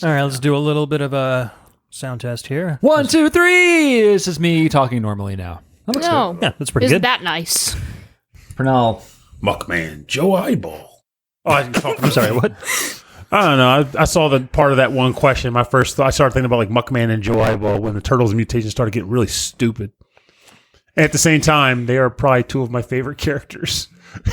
All right, let's do a little bit of a sound test here. 1, 2, 3. This is me talking normally now. That looks good. Yeah, that's pretty Isn't good. that nice? Pernell. Muckman, Joe Eyeball. Oh, I'm sorry, what? I don't know. I saw the part of that one question. My first thought, I started thinking about like Muckman and Joe Eyeball when the Turtles mutations started getting really stupid. And at the same time, they are probably two of my favorite characters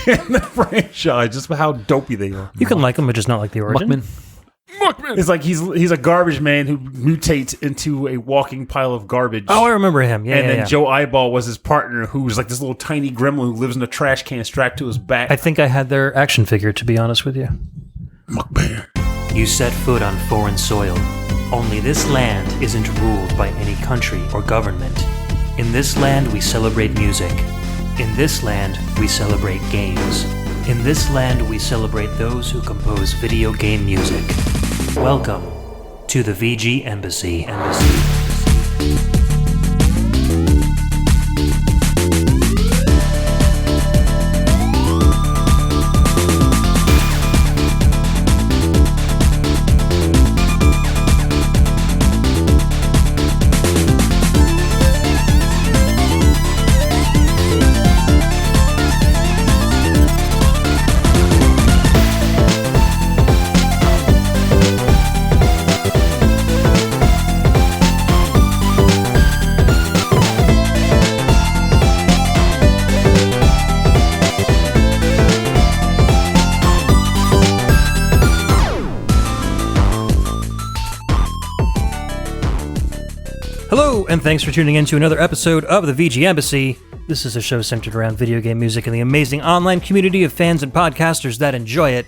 in the franchise. Just how dopey they are. You can like them, but just not like the origin. Muckman. It's like he's a garbage man who mutates into a walking pile of garbage. Oh, I remember him. Yeah, and then yeah. Joe Eyeball was his partner, who was like this little tiny gremlin who lives in a trash can strapped to his back. I think I had their action figure, to be honest with you. Muckman. You set foot on foreign soil. Only this land isn't ruled by any country or government. In this land, we celebrate music. In this land, we celebrate games. In this land, we celebrate those who compose video game music. Welcome to the VGMbassy. Hello, and thanks for tuning in to another episode of the VGMbassy. This is a show centered around video game music and the amazing online community of fans and podcasters that enjoy it.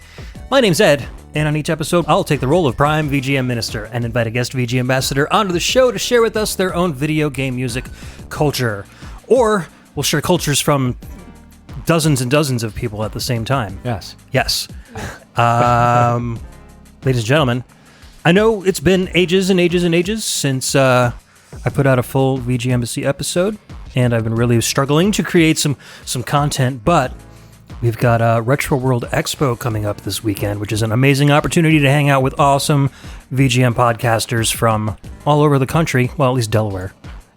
My name's Ed, and on each episode, I'll take the role of Prime VGM Minister and invite a guest VG Ambassador onto the show to share with us their own video game music culture. Or we'll share cultures from dozens and dozens of people at the same time. Yes. Yes. Ladies and gentlemen, I know it's been ages and ages and ages since I put out a full VGMbassy episode, and I've been really struggling to create some content, but we've got Retro World Expo coming up this weekend, which is an amazing opportunity to hang out with awesome VGM podcasters from all over the country, well, at least Delaware,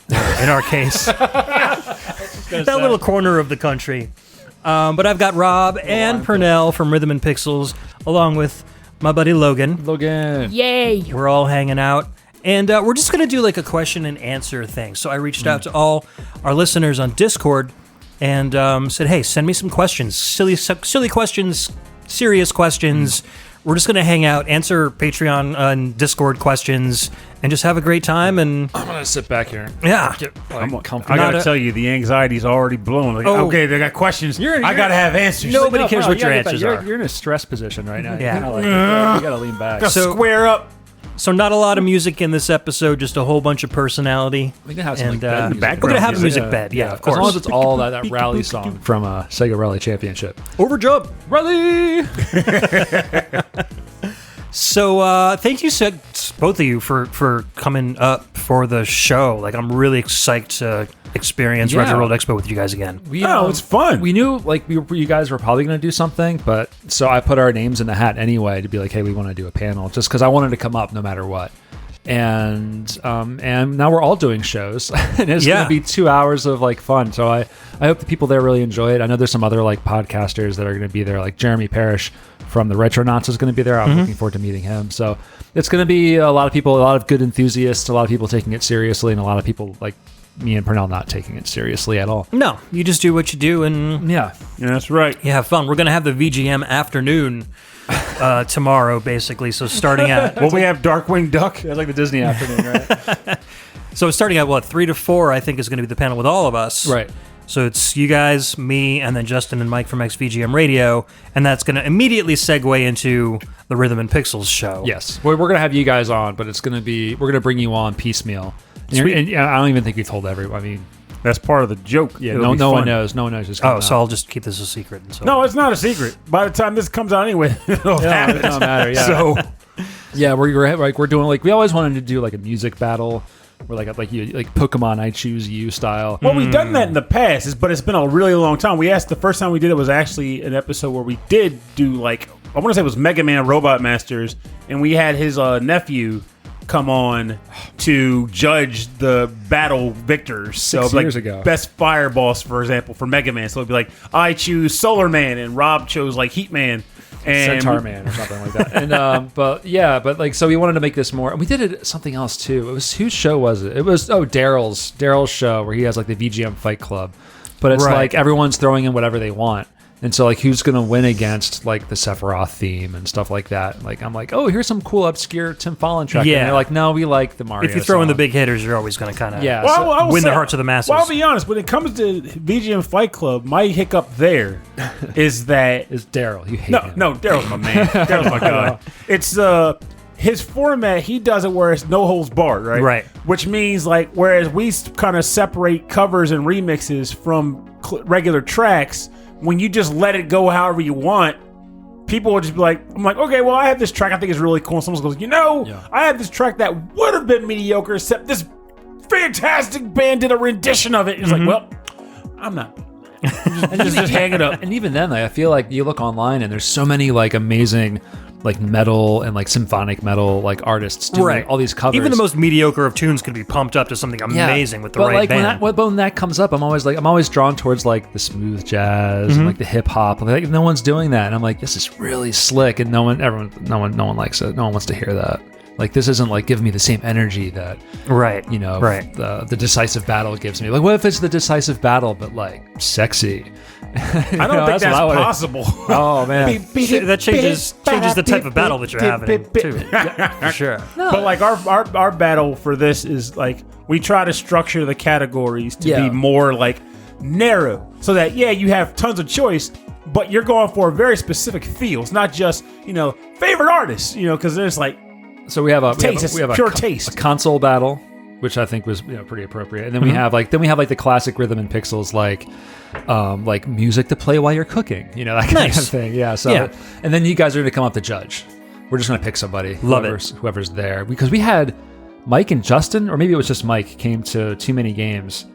in our case. That little corner of the country. But I've got Rob and Pernell from Rhythm and Pixels, along with my buddy Logan. Yay! We're all hanging out. And we're just going to do like a question and answer thing. So I reached out to all our listeners on Discord and said, hey, send me some questions. Silly questions, serious questions. We're just going to hang out, answer Patreon and Discord questions, and just have a great time. And I'm going to sit back here. Yeah. I gotta tell you, the anxiety's already blown. Like, okay, they got questions. I gotta have answers. Nobody cares what your answers are. You're in a stress position right now. Yeah. You gotta lean back. Gotta square up. So not a lot of music in this episode, just a whole bunch of personality. We can have some And, bed music. we're going to have a music bed, yeah, of course. As long as it's all that rally song from Sega Rally Championship. Overjump. Rally! So thank you, both of you, for coming up for the show. Like, I'm really psyched to experience Retro World Expo with you guys again. It's fun. We knew you guys were probably going to do something, but so I put our names in the hat anyway to be like, hey, we want to do a panel, just because I wanted to come up no matter what. And now we're all doing shows, and it's going to be 2 hours of like fun. So I hope the people there really enjoy it. I know there's some other like podcasters that are going to be there, like Jeremy Parrish from the Retronauts is going to be there. I'm looking forward to meeting him. So it's going to be a lot of people, a lot of good enthusiasts, a lot of people taking it seriously, and a lot of people like me and Pernell not taking it seriously at all. No, you just do what you do, and Yeah, that's right. you have fun. We're going to have the VGM afternoon tomorrow, basically. So starting at... Will we have Darkwing Duck? it's like the Disney afternoon, right? So starting at, 3 to 4, I think, is going to be the panel with all of us. Right. So it's you guys, me, and then Justin and Mike from XVGM Radio, and that's going to immediately segue into the Rhythm and Pixels show. Yes, we're going to have you guys on, but it's going to be we're going to bring you on piecemeal. And I don't even think we've told everyone. I mean, That's part of the joke. Yeah, It'll no be one fun. knows. No one knows what's Oh, coming so out. I'll just keep this a secret. And so. No, it's not a secret. By the time this comes out anyway, it'll happen. It doesn't matter. Yeah. So yeah, we're doing like we always wanted to do like a music battle. We're like Pokemon I Choose You style. well, we've done that in the past, but it's been a really long time. The first time we did it was actually an episode where we did do like I want to say it was Mega Man Robot Masters, and we had his nephew come on to judge the battle victors. So 6 like years ago. best fire boss, for example, for Mega Man. So it'd be like, I choose Solar Man, and Rob chose like Heat Man. And Centaur Man or something like that. And but like, so we wanted to make this more, and we did it something else too. It was, whose show was it? It was Daryl's show, where he has like the VGM Fight Club, but it's like everyone's throwing in whatever they want. And so, like, who's going to win against, like, the Sephiroth theme and stuff like that? Like, I'm like, oh, here's some cool, obscure Tim Fallon track. Yeah. And they're like, no, we like the Mario If you throw in song. the big hitters, you're always going to kind of win the hearts of the masses. Well, I'll be honest. When it comes to VGM Fight Club, my hiccup there is that... Is Daryl. You hate him. No, Daryl's my man. Daryl's my guy. It's his format, he does it where it's no holds barred, right? Right. Which means, like, whereas we kind of separate covers and remixes from regular tracks... When you just let it go however you want, people will just be like, I'm like, okay, well, I have this track I think is really cool. And someone goes, I have this track that would have been mediocre, except this fantastic band did a rendition of it. And it's like, well, I'm not. just hang it up. And even then, like, I feel like you look online and there's so many like amazing like metal and like symphonic metal like artists doing all these covers. Even the most mediocre of tunes could be pumped up to something amazing with the but right like band. when that comes up, I'm always drawn towards like the smooth jazz and like the hip hop. Like no one's doing that, and I'm like, this is really slick, and no one likes it. No one wants to hear that. Like, this isn't like giving me the same energy that the decisive battle gives me. Like, what if it's the decisive battle but like sexy? I don't think that's possible. Oh man, that changes the type of battle that you're having too. For sure. No. But like our battle for this is like we try to structure the categories to be more like narrow, so that you have tons of choice, but you're going for a very specific feel. It's not just favorite artists, because there's like. So we have a pure taste. A console battle, which I think was pretty appropriate, and then we have like the classic rhythm and pixels like music to play while you're cooking, that kind of thing. Yeah. So and then you guys are going to come up to judge. We're just going to pick somebody, whoever's there, because we had Mike and Justin, or maybe it was just Mike, came to Too Many Games.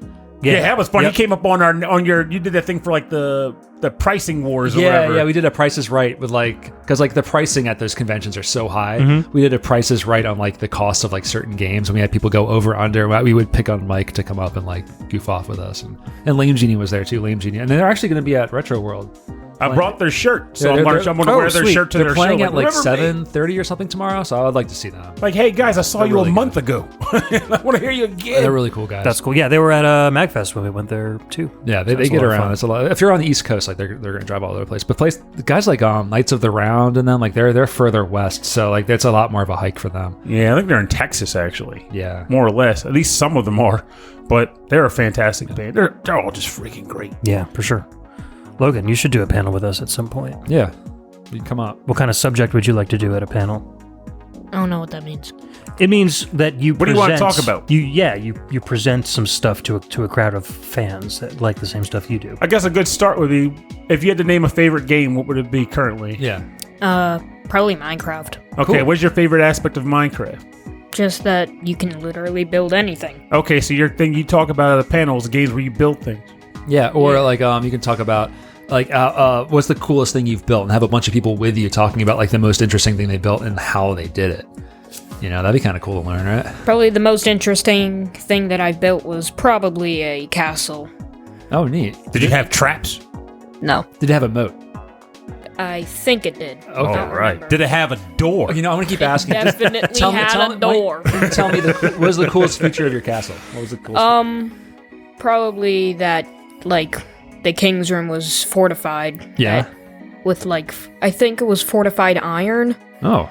Yeah, that was fun. He came up on your. You did that thing for like the pricing wars. Or whatever. Yeah, we did a Price is Right with because like the pricing at those conventions are so high. We did a Price is Right on like the cost of like certain games, and we had people go over under. We would pick on Mike to come up and like goof off with us, and Lame Genie was there too. Lame Genie, and they're actually going to be at Retro World. I brought their shirt, so I'm going to wear their shirt to they're their playing show. At like 7:30 or something tomorrow, so I would like to see them. Like, hey guys, I saw you a month ago. I want to hear you again. They're really cool guys. That's cool. Yeah, they were at MagFest when we went there too. Yeah, they get around. It's a lot. If you're on the East Coast, like they're going to drive all over the place. But the guys like Knights of the Round and them, like they're further west, so like that's a lot more of a hike for them. Yeah, I think they're in Texas actually. Yeah, more or less. At least some of them are, but they're a fantastic band. They're all just freaking great. Yeah, for sure. Logan, you should do a panel with us at some point. Yeah, you can come up. What kind of subject would you like to do at a panel? I don't know what that means. It means that you. What do you want to talk about? You present some stuff to a crowd of fans that like the same stuff you do. I guess a good start would be if you had to name a favorite game. What would it be currently? Yeah. Probably Minecraft. Okay, Cool. What's your favorite aspect of Minecraft? Just that you can literally build anything. Okay, so your thing you talk about at the panels, games where you build things. Yeah, or like you can talk about like what's the coolest thing you've built, and have a bunch of people with you talking about like the most interesting thing they built and how they did it. That'd be kind of cool to learn, right? Probably the most interesting thing that I built was probably a castle. Oh, neat. Did you have traps? No. Did it have a moat? I think it did. Okay. All right. Did it have a door? I'm going to keep asking. Definitely had a door. Tell me what was the coolest feature of your castle? What was the coolest? Probably that like the king's room was fortified. Yeah. With like I think it was fortified iron. Oh.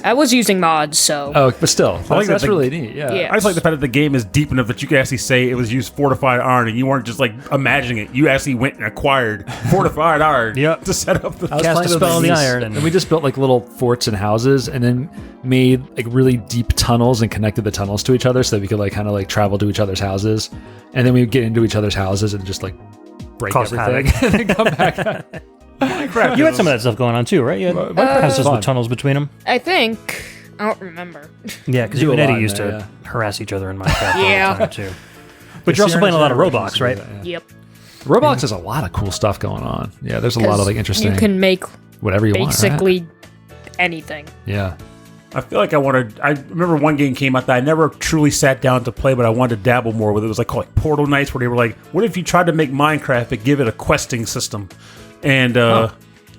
I was using mods, so. Oh, but still, that's the, really neat. Yeah. Yeah. I just like the fact that the game is deep enough that you can actually say it was used fortified iron, and you weren't just like imagining it. You actually went and acquired fortified iron to set up the Cast a spell on the iron, and we just built like little forts and houses, and then made like really deep tunnels and connected the tunnels to each other, so that we could like kind of like travel to each other's houses, and then we would get into each other's houses and just like break everything and then come back. Minecraft. You had some of that stuff going on too, right? You had houses with tunnels between them. I think. I don't remember. Yeah, because you and Eddie used to harass each other in Minecraft all the time too. But The you're also playing a lot of Sierra Roblox, right? Yep. Roblox has a lot of cool stuff going on. Yeah, there's a lot of like interesting. You can make whatever you want. Basically anything. Yeah. I feel like I remember one game came out that I never truly sat down to play, but I wanted to dabble more with. It was called Portal Knights, where they were like, what if you tried to make Minecraft but give it a questing system? And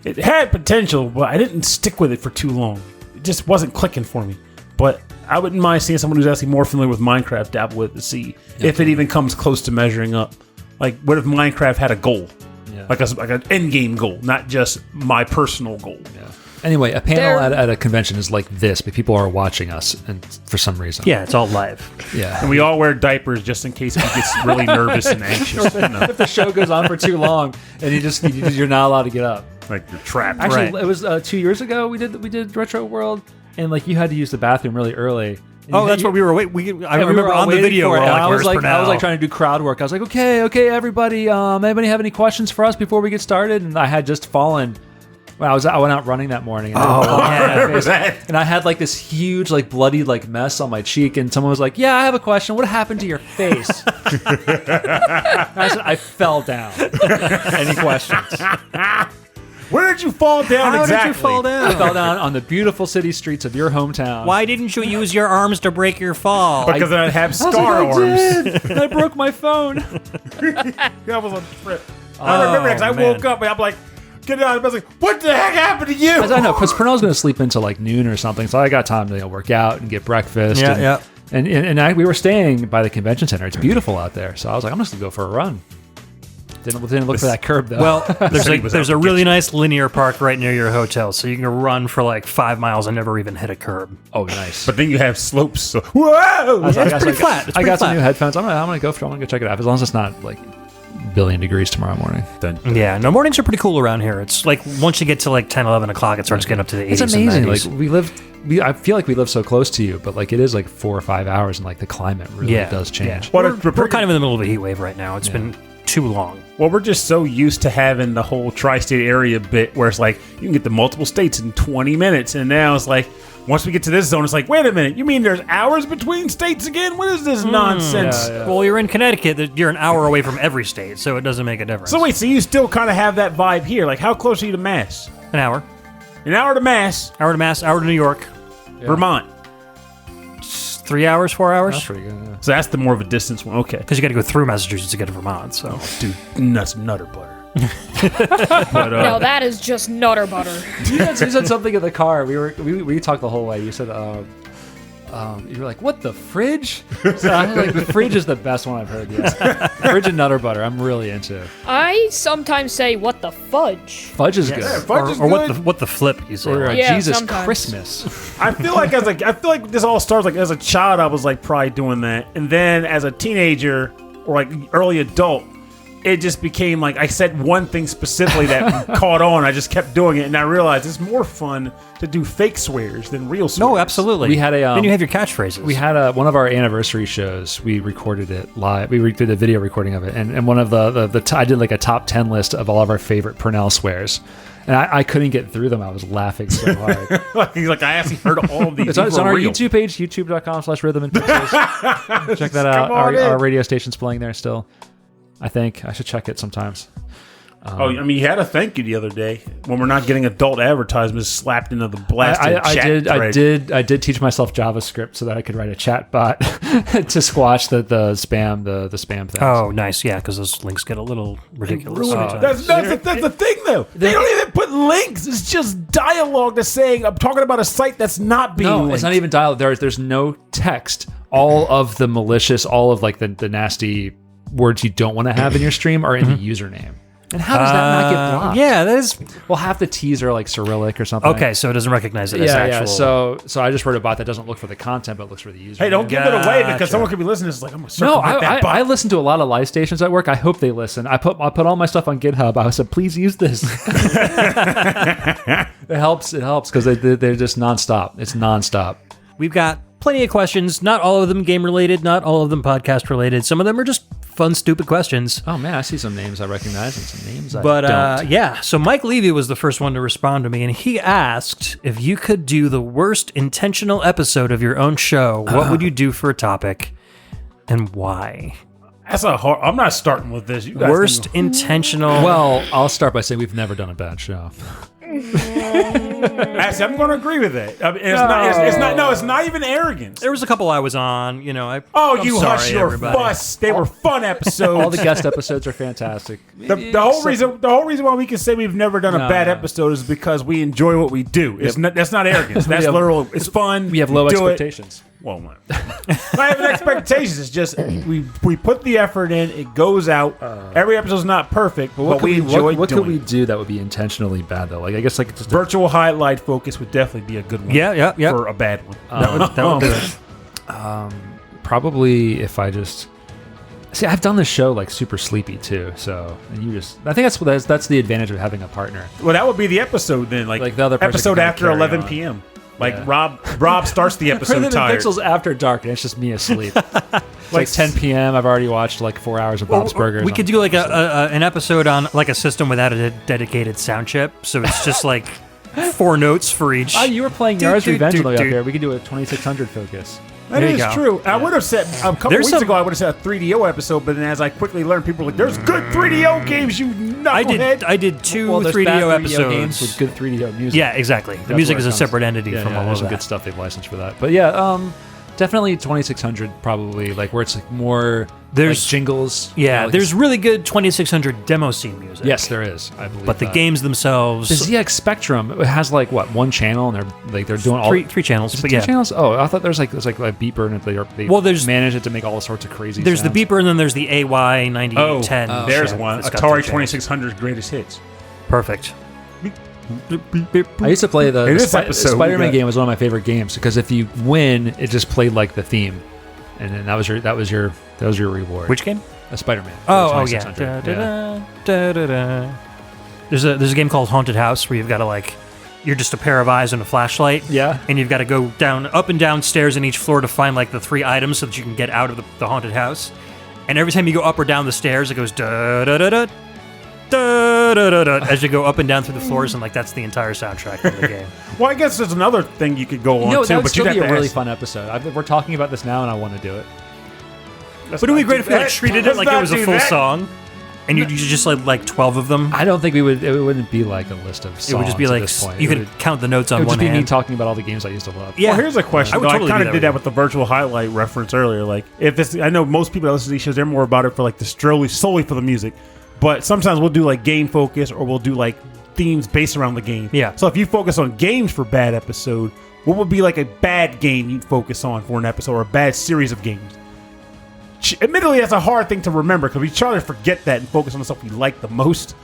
it had potential, but I didn't stick with it for too long. It just wasn't clicking for me. But I wouldn't mind seeing someone who's actually more familiar with Minecraft dabble with it to see if it even comes close to measuring up. Like, what if Minecraft had a goal? Yeah. Like an end game goal, not just my personal goal. Yeah. Anyway, a panel at a convention is like this, but people are watching us, and for some reason, Yeah, it's all live. yeah. And we all wear diapers just in case he gets really nervous and anxious. If the show goes on for too long, and you're not allowed to get up. Like you're trapped. Actually, Right. it was 2 years ago we did Retro World, and like you had to use the bathroom really early. And Oh, you- that's you- what we were waiting. I and we remember were all on the waiting video. for it, We're and like, I was "Where's like, Pernell?" trying to do crowd work. I was like, okay, everybody, anybody have any questions for us before we get started? And I had just fallen. Well, I went out running that morning. And and I had like this huge, like bloody, like mess on my cheek, and someone was like, "Yeah, I have a question. What happened to your face?" I said, "I fell down." Any questions? Where did you fall down How exactly? did you fall I down? fell down on the beautiful city streets of your hometown. Why didn't you use your arms to break your fall? Because I have I was like, scar I arms. did. And I broke my phone. I was on the trip. I remember because I man. woke up and I'm like, get out of bed. I was like, what the heck happened to you? I know, because Pernell's going to sleep until like noon or something, so I got time to work out and get breakfast. Yeah, And we were staying by the convention center. It's beautiful out there, so I was like, I'm just going to go for a run. Didn't look for that curb though. Well, City was there's out a to really get you. nice linear park right near your hotel, so you can run for like 5 miles and never even hit a curb. oh, nice. But then you have slopes. So, whoa! I got pretty flat. It's I pretty got some flat. new headphones. I'm gonna go check it out as long as it's not like billion degrees tomorrow morning. Yeah, no, mornings are pretty cool around here. It's like once you get to like 10, 11 o'clock, it starts getting up to the 80s. It's amazing. And Like 90s. I feel like we live so close to you, but like it is like 4 or 5 hours, and like the climate really does change. Yeah. What We're kind of in the middle of a heat wave right now. It's been too long. Well, we're just so used to having the whole tri-state area bit where it's like you can get to multiple states in 20 minutes. And now it's like, once we get to this zone, it's like, wait a minute, you mean there's hours between states again? What is this nonsense? Yeah. Well, you're in Connecticut. You're an hour away from every state, so it doesn't make a difference. So wait, so you still kind of have that vibe here. Like, how close are you to Mass? An hour. An hour to Mass, Hour to Mass, hour to New York. Vermont. 3 hours, 4 hours? That's pretty good. Yeah. So that's the more of a distance one. Okay. Because you got to go through Massachusetts to get to Vermont. So Dude, nuts, nutter butter. But, No, that is just nutter butter. You said something in the car. We talked the whole way. You said you were like, what, the fridge? So I was like, the fridge is the best one I've heard yet. Fridge and nutter butter. I'm really into. I sometimes say, what the fudge? Fudge is Yeah, good. fudge is or good. what the flip you say. Or Yeah, Jesus sometimes. Christmas. I feel like I feel like this all starts like as a child. I was like probably doing that, and then as a teenager or like early adult, it just became like I said one thing specifically that caught on. I just kept doing it, and I realized it's more fun to do fake swears than real swears. No, absolutely. We had a, then you have your catchphrases. We had one of our anniversary shows. We recorded it live. We did a video recording of it, and one of I did like a top 10 list of all of our favorite Pernell swears, and I couldn't get through them. I was laughing so hard. He's like, I actually heard all of these. It's on These were our real. YouTube page, youtube.com/rhythm and pixels. Check that out. Come on in. Our radio station's playing there still. I think I should check it sometimes. Oh, I mean, you had a thank you the other day when we're not getting adult advertisements slapped into the blasted chat thread. I did teach myself JavaScript so that I could write a chat bot to squash the spam spam things. Oh, nice. Yeah, because those links get a little ridiculous. That's the thing, though. They don't even put links. It's just dialogue that's saying, I'm talking about a site that's not being No, linked. it's not even dialogue. There's no text. All of the malicious, all of like the nasty words you don't want to have in your stream are in the username. And how does that not get blocked? Yeah, that is. Well, half the T's are like Cyrillic or something. Okay, so it doesn't recognize it as Yeah, actual. yeah. So I just wrote a bot that doesn't look for the content but looks for the username. Hey, don't give it away because Gotcha. someone could be listening. It's like, I'm going to No, circumvent that bot. I listen to a lot of live stations at work. I hope they listen. I put all my stuff on GitHub. I said, please use this. It helps because they're just nonstop. It's nonstop. We've got plenty of questions. Not all of them game related. Not all of them podcast related. Some of them are just fun, stupid questions. Oh man, I see some names I recognize and some names I But don't. yeah, so Mike Levy was the first one to respond to me, and he asked if you could do the worst intentional episode of your own show, what would you do for a topic, and why? That's a hard. I'm not starting with this. You guys Worst intentional. Well, I'll start by saying we've never done a bad show. Actually, I'm going to agree with that. I mean, it's not even arrogance. There was a couple I was on, you know. Oh, I'm you sorry, hush your everybody. fuss. They were fun episodes. All the guest episodes are fantastic. The whole reason why we can say we've never done a bad episode is because we enjoy what we do. That's not arrogance. That's literal. It's fun. We have low do it. expectations. Well, not having expectations. It's just we put the effort in. It goes out. Every episode's not perfect, but we enjoy What doing could we it. do that would be intentionally bad though? Like I guess like just Virtual highlight focus would definitely be a good one. Yeah. For a bad one. That would do it. probably if I just see. I've done this show like super sleepy too. So and I think that's the advantage of having a partner. Well, that would be the episode then. Like the other person episode can kinda after carry 11 on. p.m. Like Yeah. Rob starts the episode Rhythm and tired. Pixels after dark, and it's just me asleep. It's like 10 p.m. I've already watched like 4 hours of Bob's Burgers. We could do like an episode on like a system without a dedicated sound chip, so it's just like 4 notes for each. Oh, you were playing Do, Yars do, Revenge do, up do. here. We could do a 2600 focus. That There you is go. true. I would have said a couple There's weeks some- ago. I would have said a 3DO episode, but then as I quickly learned, people were like, "There's good 3DO games, you knucklehead." I did 2 Well, there's 3DO bad 3DO episodes games with good 3DO music. Yeah, exactly. The That's music where is it a comes. separate entity Yeah, from all there's of some good that. stuff they've licensed for that. But yeah, definitely 2600 probably like where it's like more There's like jingles. Yeah, you know, like there's really good 2600 demo scene music. yes, there is. I believe. but the that. games themselves, the ZX Spectrum, it has like what, one channel, and they're doing all three channels. Is it But 2 yeah, channels. Oh, I thought there's like a beeper, and they Well, there's- manage it to make all sorts of crazy. there's sounds. the beeper, and then there's the AY 9810. There's chip. one. It's got Atari 3 channels. 2600's greatest hits. Perfect. I used to play the this episode, we Spider-Man got- game was one of my favorite games because if you win, it just played like the theme, and then that was your reward. Which game? A Spider-Man. for Oh yeah. 2600. Da-da-da, da-da-da. There's a game called Haunted House where you've got to like, you're just a pair of eyes and a flashlight. Yeah. And you've got to go up and down stairs in each floor to find like the 3 items so that you can get out of the haunted house. And every time you go up or down the stairs, it goes da da da da da da da da as you go up and down through the floors, and like that's the entire soundtrack of the game. Well, I guess there's another thing you could go on No, too, that would but still you'd be have a to really ask- fun episode. We're talking about this now, and I want to do it. Let's But it would be not great do if we like that. treated it Let's like it not was a do full that. song, and you just like 12 of them. I don't think we would. It wouldn't be like a list of songs. It would just be at like this point. you It could would- count the notes It on would one just be me hand. talking about all the games I used to love. Yeah. Well, here's a question. I would though. totally do I kind that of did with that you. with the virtual highlight reference earlier. Like, if this, I know most people that listen to these shows, they're more about it for like the solely for the music. But sometimes we'll do like game focus, or we'll do like themes based around the game. Yeah. So if you focus on games for bad episode, what would be like a bad game you'd focus on for an episode, or a bad series of games? Admittedly, that's a hard thing to remember because we try to forget that and focus on the stuff we like the most.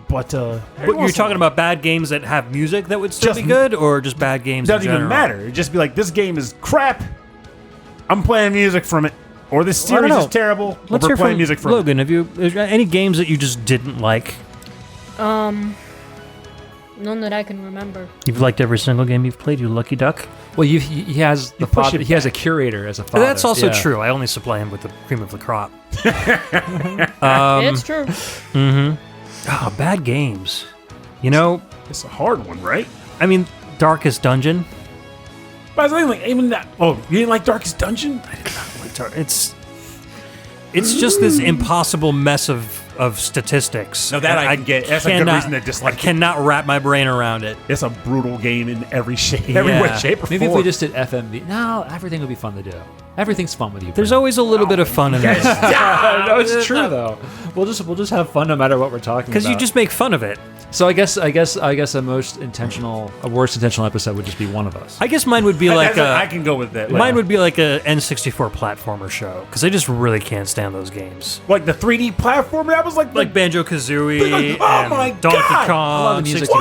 But But you're talking about bad games that have music that would still Just- be good, or just bad games? doesn't in even general? matter. It'd just be like, this game is crap. I'm playing music from it, or this I don't series know. is terrible. Let's or hear we're playing from music from Logan. Is there any games that you just didn't like? None that I can remember. You've liked every single game you've played. You lucky duck. Well, he has the push father. it He has a back. curator as a father. That's also Yeah. true. I only supply him with the cream of the crop. It's true. Oh, bad games. You know, It's a hard one, right? I mean, Darkest Dungeon. But I was thinking, like, even that. Oh, you didn't like Darkest Dungeon? It's just this impossible mess of statistics. No, that I can get. That's a good reason to dislike I it. cannot wrap my brain around it. It's a brutal game in every shape, every Yeah. way, shape, or Maybe if form. we just did FMV. No, everything would be fun to do. Everything's fun with you. There's Brent. always a little bit of fun in this. no, it's true though. We'll just have fun no matter what we're talking about. Because you just make fun of it. So I guess a worst intentional episode would just be one of us. I guess mine would be like I can go with that. mine would be like a N64 platformer show, because I just really can't stand those games. like the 3D platform. That was like Like Banjo Kazooie Oh and my Donkey God! Kong, I love the music 64.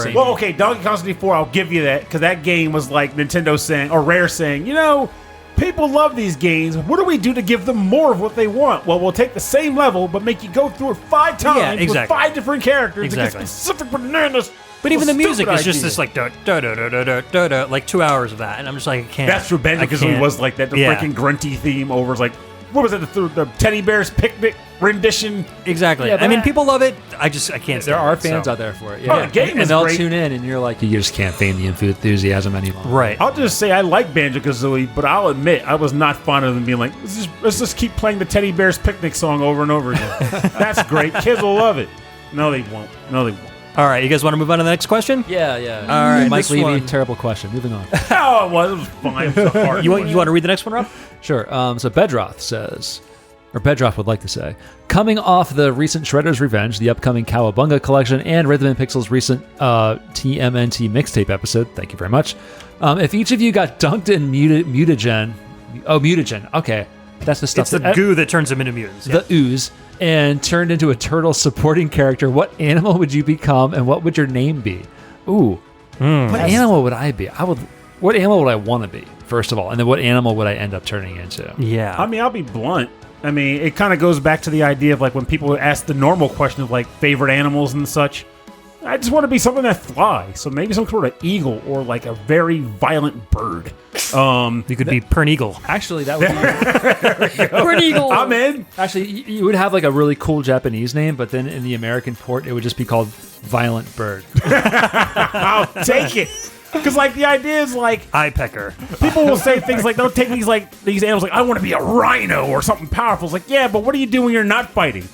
too. and- Well, okay, Donkey Kong 64, I'll give you that, because that game was like Nintendo saying, or Rare saying, you know, people love these games. What do we do to give them more of what they want? Well, we'll take the same level, but make you go through it 5 times with exactly. 5 different characters Exactly. to get specific bananas. But even the Stupid music is just idea. this like da da da da da da da, like 2 hours of that, and I'm just like, I can't. That's true. Banjo I Kazooie can't. was like that. The Yeah. freaking grunty theme over was like, what was it? The Teddy Bear's Picnic rendition. Exactly. Yeah, I mean, but- people love it. I can't. There stand are it, fans so. out there for it. Oh, the game and is they'll great. tune in, and you're like, you just can't feign the enthusiasm any longer. Right. I'll just say I like Banjo Kazooie, but I'll admit I was not fond of them being like, let's just keep playing the Teddy Bear's Picnic song over and over again. That's great. Kids will love it. No, they won't. No, they won't. All right, you guys want to move on to the next question? Yeah. All right, Mike this Levy, one. terrible question. Moving on. Oh, it was fine. It was a hard You one. want to read the next one, Rob? Sure. So Bedroth says, or Bedroth would like to say, coming off the recent Shredder's Revenge, the upcoming Cowabunga collection, and Rhythm and Pixel's recent TMNT mixtape episode, thank you very much. If each of you got dunked in mutagen, okay, that's the stuff. It's the goo that turns them into mutants. Yeah. The ooze, and turned into a turtle supporting character, what animal would you become, and what would your name be? Ooh, what animal would I be? What animal would I want to be, first of all, and then what animal would I end up turning into? Yeah. I mean, I'll be blunt. I mean, it kind of goes back to the idea of like when people ask the normal question of like favorite animals and such. I just want to be something that flies. So maybe some sort of eagle or like a very violent bird. You could be Perneagle. Actually, that would be... Pretty eagle. I'm in. Actually, you would have like a really cool Japanese name, but then in the American port, it would just be called Violent Bird. I'll take it. Because like the idea is like Eye pecker. people will say things like they'll take these animals like I want to be a rhino or something powerful. It's like yeah, but what do you do when you're not fighting?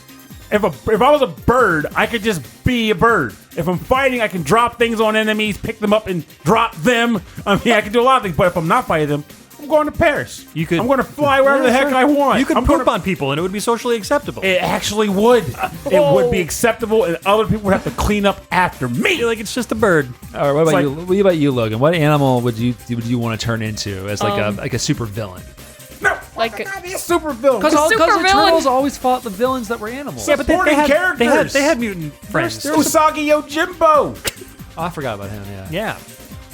If I was a bird, I could just be a bird. If I'm fighting, I can drop things on enemies, pick them up, and drop them. I mean, I can do a lot of things. But if I'm not fighting them, I'm going to Paris. You could- I'm going to fly wherever the heck I want. You could I'm poop gonna- on people and it would be socially acceptable. It actually would. It would be acceptable, and other people would have to clean up after me. Like it's just a bird. All right, what about like- you? What about you, Logan? What animal would you want to turn into as like a super villain? No, Like I gotta be a super villain. Because the supervillain. turtles always fought the villains that were animals. Yeah, but they Supporting had, characters. they had mutant friends. Usagi Yojimbo. Oh, I forgot about him. Yeah. Yeah.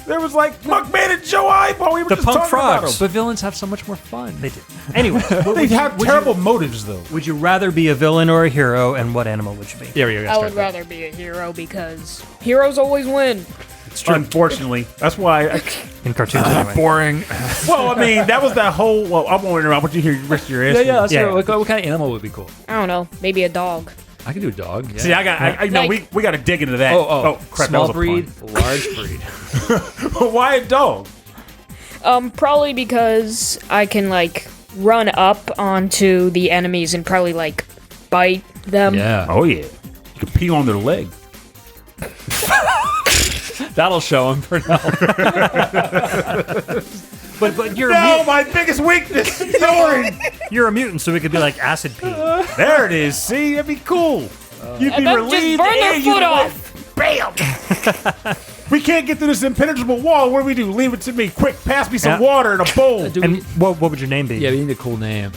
There was like Muckman and Joe Ibo. We were The just punk talking frogs. about them. But villains have so much more fun. They did. Anyway, They have terrible motives, though. would you rather be a villain or a hero, and what animal would you be? There we go. I would rather be a hero because heroes always win. It's true. Unfortunately, that's why. In cartoons, anyway. Boring. Well, I mean, that was that whole. Well, I won't interrupt. What you hear? Rest your ass. Yeah. That's Yeah. right. What kind of animal would be cool? I don't know. Maybe a dog. I could do a dog. Yeah. See, I know Like- we got to dig into that. Crap! Small that was breed, a large breed. pun. Why a dog? Probably because I can like run up onto the enemies and probably like bite them. Yeah. Oh yeah, you can pee on their leg. That'll show him for now. But you're No, my biggest weakness. Snoring. you're a mutant, so it could be like acid pee. There it is. See, that'd be cool. You'd be And then just relieved. burn their and you'd foot live. off. Bam. We can't get through this impenetrable wall. What do? Leave it to me. Quick, pass me some Yeah. water in a bowl. Do And we- what would your name be? yeah, we need a cool name.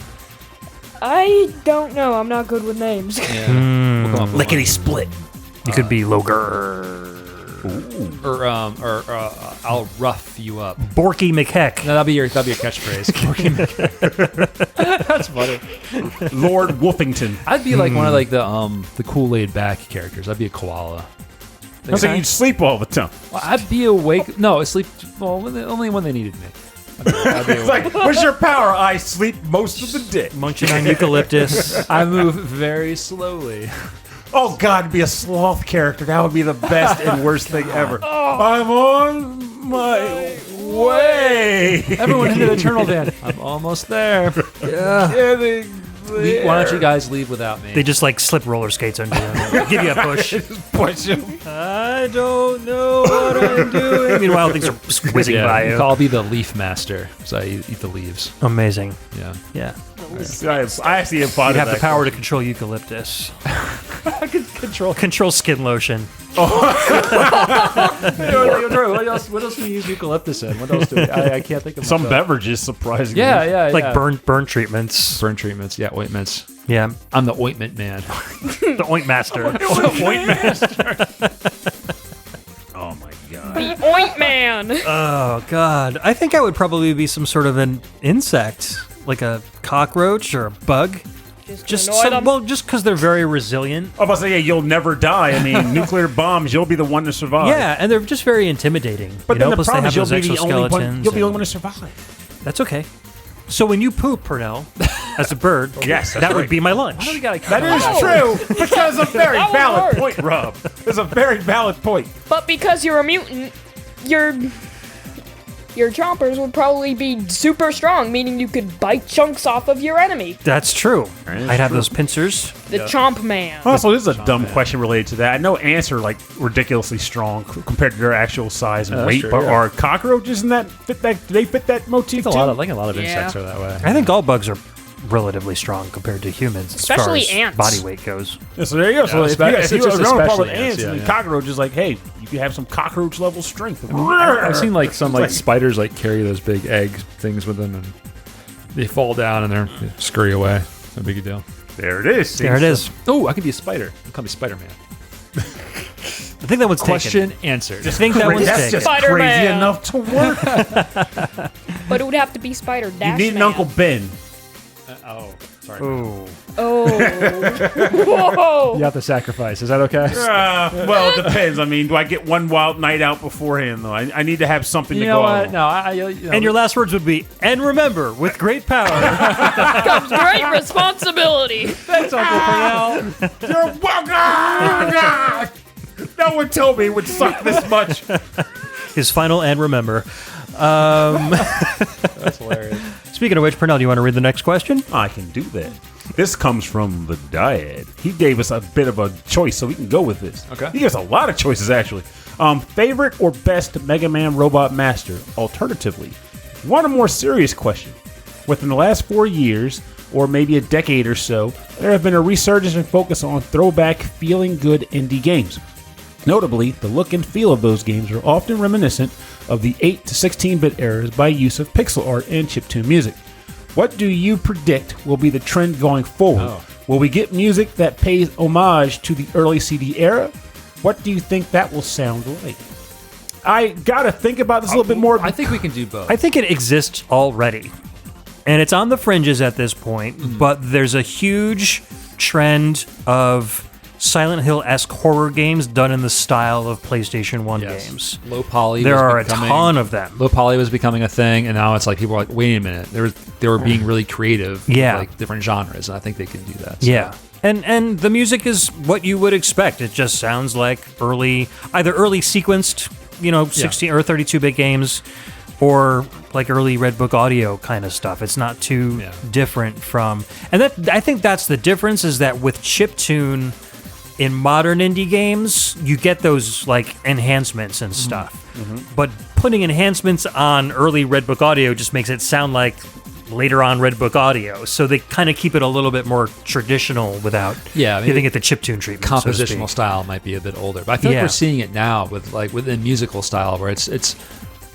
I don't know. I'm not good with names. Yeah. We'll come up with Lickety split. You could be Logan. one. Or I'll rough you up. Borky McHeck. No, that'll be your catchphrase. That's funny. Lord Wolfington. I'd be like one of like the cool laid back characters. I'd be a koala. I was like you'd sleep all the time. Well, I'd be awake. No, sleep. Well, only when they needed me. I'd be It's like, what's your power? I sleep most of the day. Munching on eucalyptus. I move very slowly. Oh God, be a sloth character. That would be the best and worst thing ever. I'm on my way. Everyone in the Eternal Van. I'm almost there. Yeah. Why don't you guys leave without me? They just like slip roller skates under you. Give you a push. push him? I don't know what I'm doing. Meanwhile, things are just whizzing by you. I'll be the leaf master, so I eat the leaves. Amazing. Yeah. Yeah. I actually have thought You of have the that. power to control eucalyptus. I can control. Control skin lotion. What else can you use eucalyptus in? What else do I can't think of Some myself. beverages, surprisingly. Yeah. Like burn treatments. burn treatments. Yeah, ointments. Yeah. I'm the ointment man. The oint master. Oh my God. The Oint Man. Oh God. I think I would probably be some sort of an insect, like a cockroach or a bug. Just annoy them. well, just because they're very resilient. I was about to say, yeah, you'll never die. I mean, nuclear bombs, you'll be the one to survive. Yeah, and they're just very intimidating. But you then know? the Plus they problem have is you'll those be the only one. exoskeletons. You'll be the only and- one to survive. That's okay. So when you poop, Purnell, as a bird, Yes, that's that would right. be my lunch. That is true, because a very That would valid work. point, Rob. It's a very valid point. But because you're a mutant, you're your chompers would probably be super strong, meaning you could bite chunks off of your enemy. That's true. is I'd have true. those pincers. The Chomp Man. Also, this is a dumb question related to that. I know ants are like ridiculously strong compared to their actual size and that's weight, true, but yeah. are cockroaches in that fit that? Do they fit that motif a too? lot of Yeah. insects are that way. I think all bugs are relatively strong compared to humans, Especially as far as ants. body weight goes. Yeah, so there you go. So if it's you just run apart with especially ants ants, and yeah. cockroaches, like, hey, you can have some cockroach level strength. I've seen like some like like- spiders like carry those big egg things with them, and they fall down and they scurry away. No big deal. There it is. See, There it is. Oh, I could be a spider. You call me Spider-Man. I think that one's Question answered. I think that one's That's taken. just crazy Spider-Man. enough to work. But it would have to be Spider You Dash need an Man. Uncle Ben. Oh, sorry. Ooh. Oh. Whoa. You have to sacrifice. Is that okay? Well, it depends. I mean, do I get one wild night out beforehand, though? I need to have something You to know go what? on. No, you know, And your last words would be, and remember, with great power. Comes great responsibility. thanks, Uncle Pernell. You're welcome! No one told me it would suck this much. His final and remember. That's hilarious. Speaking of which, Pernell, do you want to read the next question? I can do that. This comes from the Dyad. He gave us a bit of a choice, so we can go with this. Okay. He gave us a lot of choices, actually. Favorite or best Mega Man Robot Master? Alternatively, one a more serious question. Within the last 4 years, or maybe a decade or so, there have been a resurgence and focus on throwback, feeling good indie games. Notably, the look and feel of those games are often reminiscent of the 8 to 16-bit eras by use of pixel art and chiptune music. What do you predict will be the trend going forward? Oh. Will we get music that pays homage to the early CD era? What do you think that will sound like? I gotta think about this a little bit more. I think we can do both. I think it exists already. And it's on the fringes at this point, but there's a huge trend of Silent Hill-esque horror games done in the style of PlayStation 1 games. Low poly. There was are becoming- a ton of them. Low poly was becoming a thing, and now it's like people are like, wait a minute, they were being really creative. with, Yeah. like different genres, and I think they can do that. So. Yeah. And the music is what you would expect. It just sounds like either early sequenced, 16 or 32-bit games, or like early Red Book audio kind of stuff. It's not too different from, and I think that's the difference, is that with chiptune in modern indie games, you get those like enhancements and stuff. But putting enhancements on early Red Book audio just makes it sound like later on Red Book audio. So they kind of keep it a little bit more traditional without giving it the chiptune treatment. so to Compositional speak. style might be a bit older, but I feel like Yeah. we're seeing it now with like within musical style, where it's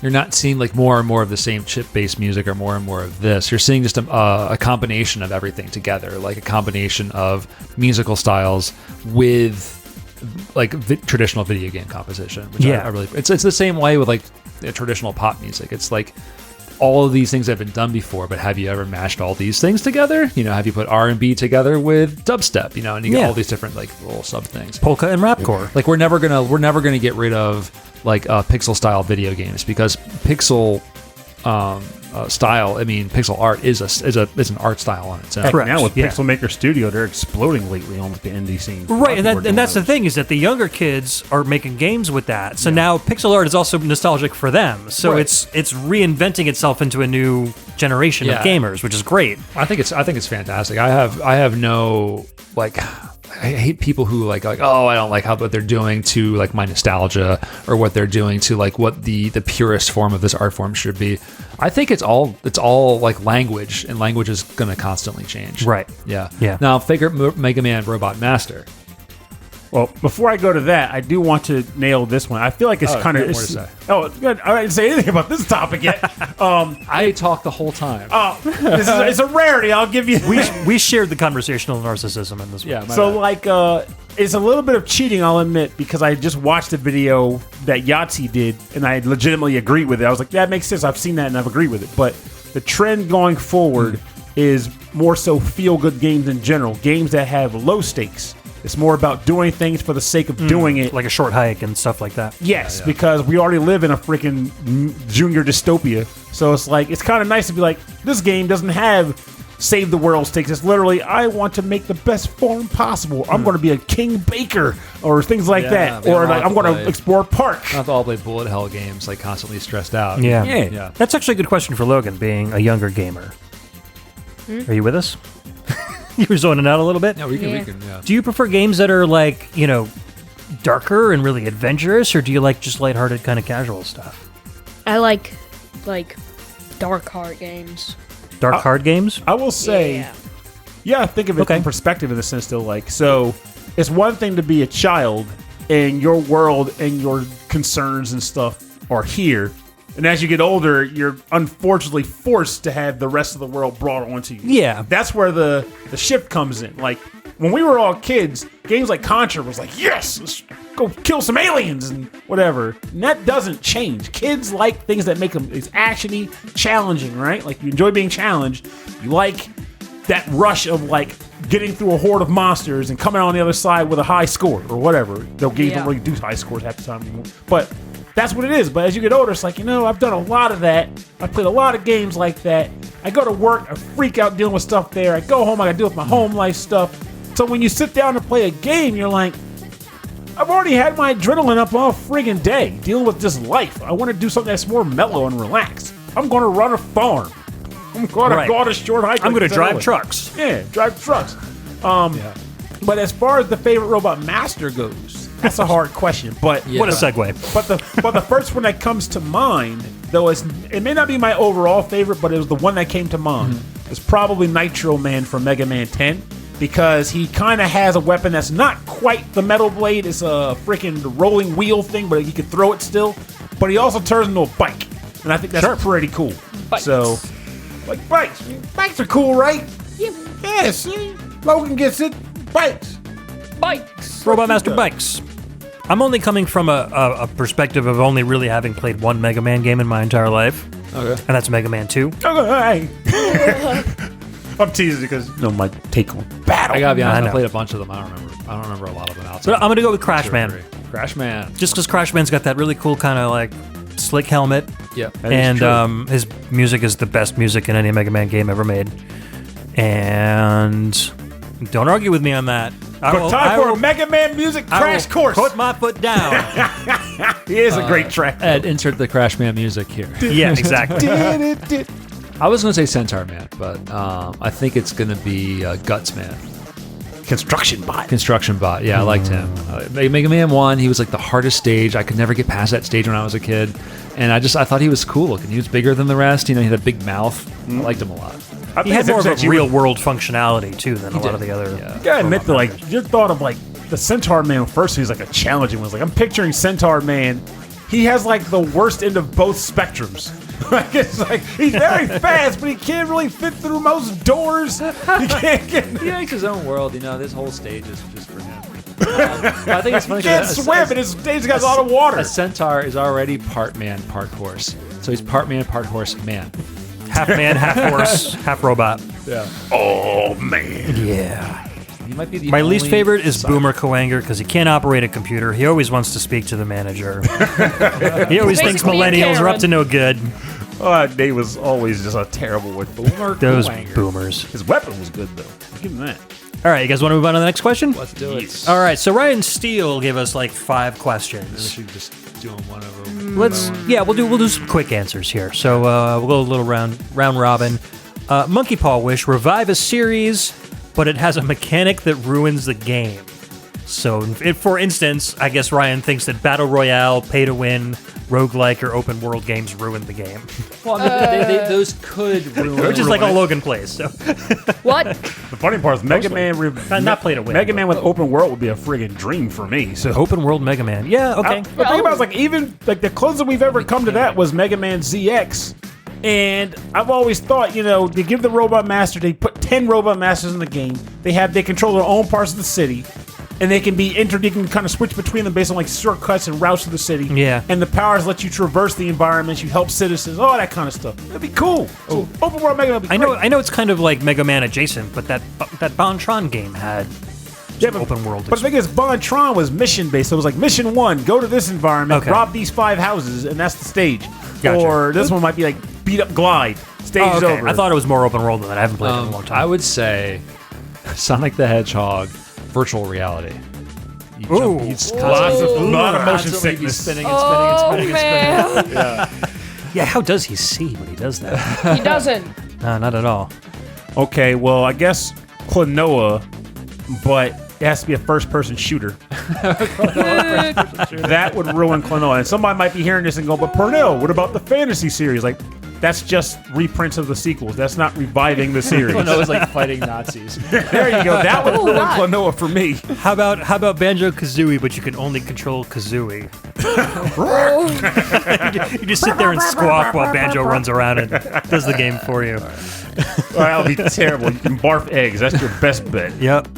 you're not seeing like more and more of the same chip-based music or more and more of this. You're seeing just a combination of everything together, like a combination of musical styles with like traditional video game composition. Which I really, it's the same way with like traditional pop music. It's like all of these things have been done before, but have you ever mashed all these things together? Have you put R&B together with dubstep? And you get all these different like little sub things. Polka and rapcore. Like we're never gonna get rid of like pixel style video games, because pixel style, pixel art is an art style on its own. Heck, Correct, now with yeah. Pixel Maker Studio, they're exploding lately on like the indie scene. Right, and that's the thing, is that the younger kids are making games with that. So now pixel art is also nostalgic for them. So Right. it's reinventing itself into a new generation of Yeah. gamers, which is great. I think it's fantastic. I have no like. I hate people who like I don't like what they're doing to like my nostalgia, or what they're doing to like what the purest form of this art form should be. I think it's all like language, and language is going to constantly change. Right. Yeah. Yeah. Now, favorite Mega Man Robot Master. Well, before I go to that, I do want to nail this one. I feel like it's kind of. more to say. Oh, good. I didn't say anything about this topic yet. I talk the whole time. It's a rarity. I'll give you. We shared the conversational narcissism in this one. yeah. my So, bad. like, it's a little bit of cheating, I'll admit, because I just watched a video that Yahtzee did, and I legitimately agree with it. I was like, that makes sense. I've seen that, and I've agreed with it. But the trend going forward is more so feel-good games in general, games that have low stakes. It's more about doing things for the sake of doing it. Like a short hike and stuff like that. Yes, because we already live in a freaking junior dystopia. So it's like, it's kind of nice to be like, this game doesn't have save the world stakes. It's literally, I want to make the best farm possible. I'm going to be a king baker or things like that. we Or don't like, have I'm to going to play- explore a park. Not to all play bullet hell games, like constantly stressed out. Yeah. Yeah. That's actually a good question for Logan, being a younger gamer. Are you with us? You were zoning out a little bit. Yeah, we Yeah. can. Yeah. Do you prefer games that are like, darker and really adventurous, or do you like just lighthearted kind of casual stuff? I like dark heart games. Dark hard games? I will say, Yeah. think of it Okay. in perspective in the sense though, like, so it's one thing to be a child and your world and your concerns and stuff are here. And as you get older, you're unfortunately forced to have the rest of the world brought onto you. Yeah. That's where the shift comes in. Like, when we were all kids, games like Contra was like, yes, let's go kill some aliens and whatever. And that doesn't change. Kids like things that make them, it's actiony, challenging, right? Like, you enjoy being challenged. You like that rush of, like, getting through a horde of monsters and coming out on the other side with a high score or whatever. Though games don't really do high scores half the time anymore. But that's what it is. But as you get older, it's like, I've done a lot of that. I played a lot of games like that. I go to work, I freak out dealing with stuff there. I go home, I gotta deal with my home life stuff. So when you sit down to play a game, you're like, I've already had my adrenaline up all friggin' day dealing with this life. I want to do something that's more mellow and relaxed. I'm going to run a farm. I'm going to go on a short hike. I'm like going to drive earlier. trucks. Yeah, drive trucks. But as far as the favorite robot master goes, that's a hard question. But What a segue. but the first one that comes to mind, though, it may not be my overall favorite, but it was the one that came to mind. It's probably Nitro Man from Mega Man 10. Because he kind of has a weapon that's not quite the metal blade. It's a freaking rolling wheel thing, but he can throw it still. But he also turns into a bike. And I think that's pretty cool. Bikes. So, like bikes. Bikes are cool, right? Yeah, see? Logan gets it. Bikes. Bikes. Robot Master Bikes. I'm only coming from a perspective of only really having played one Mega Man game in my entire life. Okay. And that's Mega Man 2. Okay. I'm teasing because my take on battle. I gotta be I honest. I know. played a bunch of them. I don't remember a lot of them outside. But I'm going to go with Crash Man. Crash Man. Just because Crash Man's got that really cool kind of like slick helmet. Yeah. And his music is the best music in any Mega Man game ever made. And don't argue with me on that. Time for a Mega Man music crash course. Put my foot down. He is a great track. Ed, insert the Crash Man music here. Yeah, exactly. I was gonna say Centaur Man, but I think it's gonna be Guts Man. Construction bot. Construction Bot. Yeah, I liked him. Mega Man 1, he was like the hardest stage. I could never get past that stage when I was a kid. And I thought he was cool looking. He was bigger than the rest. He had a big mouth. I liked him a lot. He had more of a real world functionality too than a lot of the other. Yeah. You gotta admit that, like, your thought of like the Centaur Man first, he's like a challenging one. Like, I'm picturing Centaur Man. He has like the worst end of both spectrums. Like, it's like he's very fast, but he can't really fit through most doors. He can't get. He makes his own world. This whole stage is just for him. I think it's funny. He can't swim, and his stage got a lot of water. A centaur is already part man, part horse. So he's part man, part horse, man. Half man, half horse, half robot. Yeah. Oh man. Yeah. He might be the My least only favorite is side. Boomer Coanger because he can't operate a computer. He always wants to speak to the manager. He always thinks Basically a millennials are up Karen. to no good. Nate was always just a terrible one. Boomer Those Kuwanger. boomers. His weapon was good though. I'll give him that. All right, you guys want to move on to the next question? Let's do it. All right, so Ryan Steele gave us like 5 We questions. should just do them one over. We'll do some quick answers here. So we'll go a little round robin. Monkey Paw Wish, revive a series, but it has a mechanic that ruins the game. So, for instance, I guess Ryan thinks that Battle Royale, pay to win, roguelike, or open world games ruin the game. Well, I mean, those could ruin. Which is like all Logan plays. So. What? The funny part is Mega Man. Not play to win. Mega Man with open world would be a friggin' dream for me. So. Open world Mega Man. Yeah, okay. The thing about it is, like, even like the closest we've ever come to that was Mega Man ZX. And I've always thought, they give the Robot Master, they put 10 Robot Masters in the game. They control their own parts of the city. And they can be entered, you can kind of switch between them based on like shortcuts and routes to the city. Yeah. And the powers let you traverse the environments, you help citizens, all that kind of stuff. That'd be cool. So open world Mega Man would be great. I know it's kind of like Mega Man adjacent, but that Bontron game had Yeah, but, open world. But the thing is, Bontron was mission based. So it was like mission 1, go to this environment, Okay. rob these 5 houses, and that's the stage. Gotcha. Or this one might be like beat up glide. Stage is over. I thought it was more open world than that. I haven't played it in a long time. I would say Sonic the Hedgehog virtual reality. Ooh. Lot of motion constantly sickness. spinning and spinning and spinning and spinning. Yeah, how does he see when he does that? He doesn't. No, not at all. Okay, well, I guess Klonoa, but it has to be a first-person shooter. That would ruin Klonoa. And somebody might be hearing this and go, but Pernell, what about the fantasy series? Like, that's just reprints of the sequels. That's not reviving the series. Klonoa's like fighting Nazis. There you go. That would ruin Klonoa for me. How about Banjo-Kazooie, but you can only control Kazooie? You just sit there and squawk while Banjo runs around and does the game for you. Well, that'll be terrible. You can barf eggs. That's your best bet. Yep,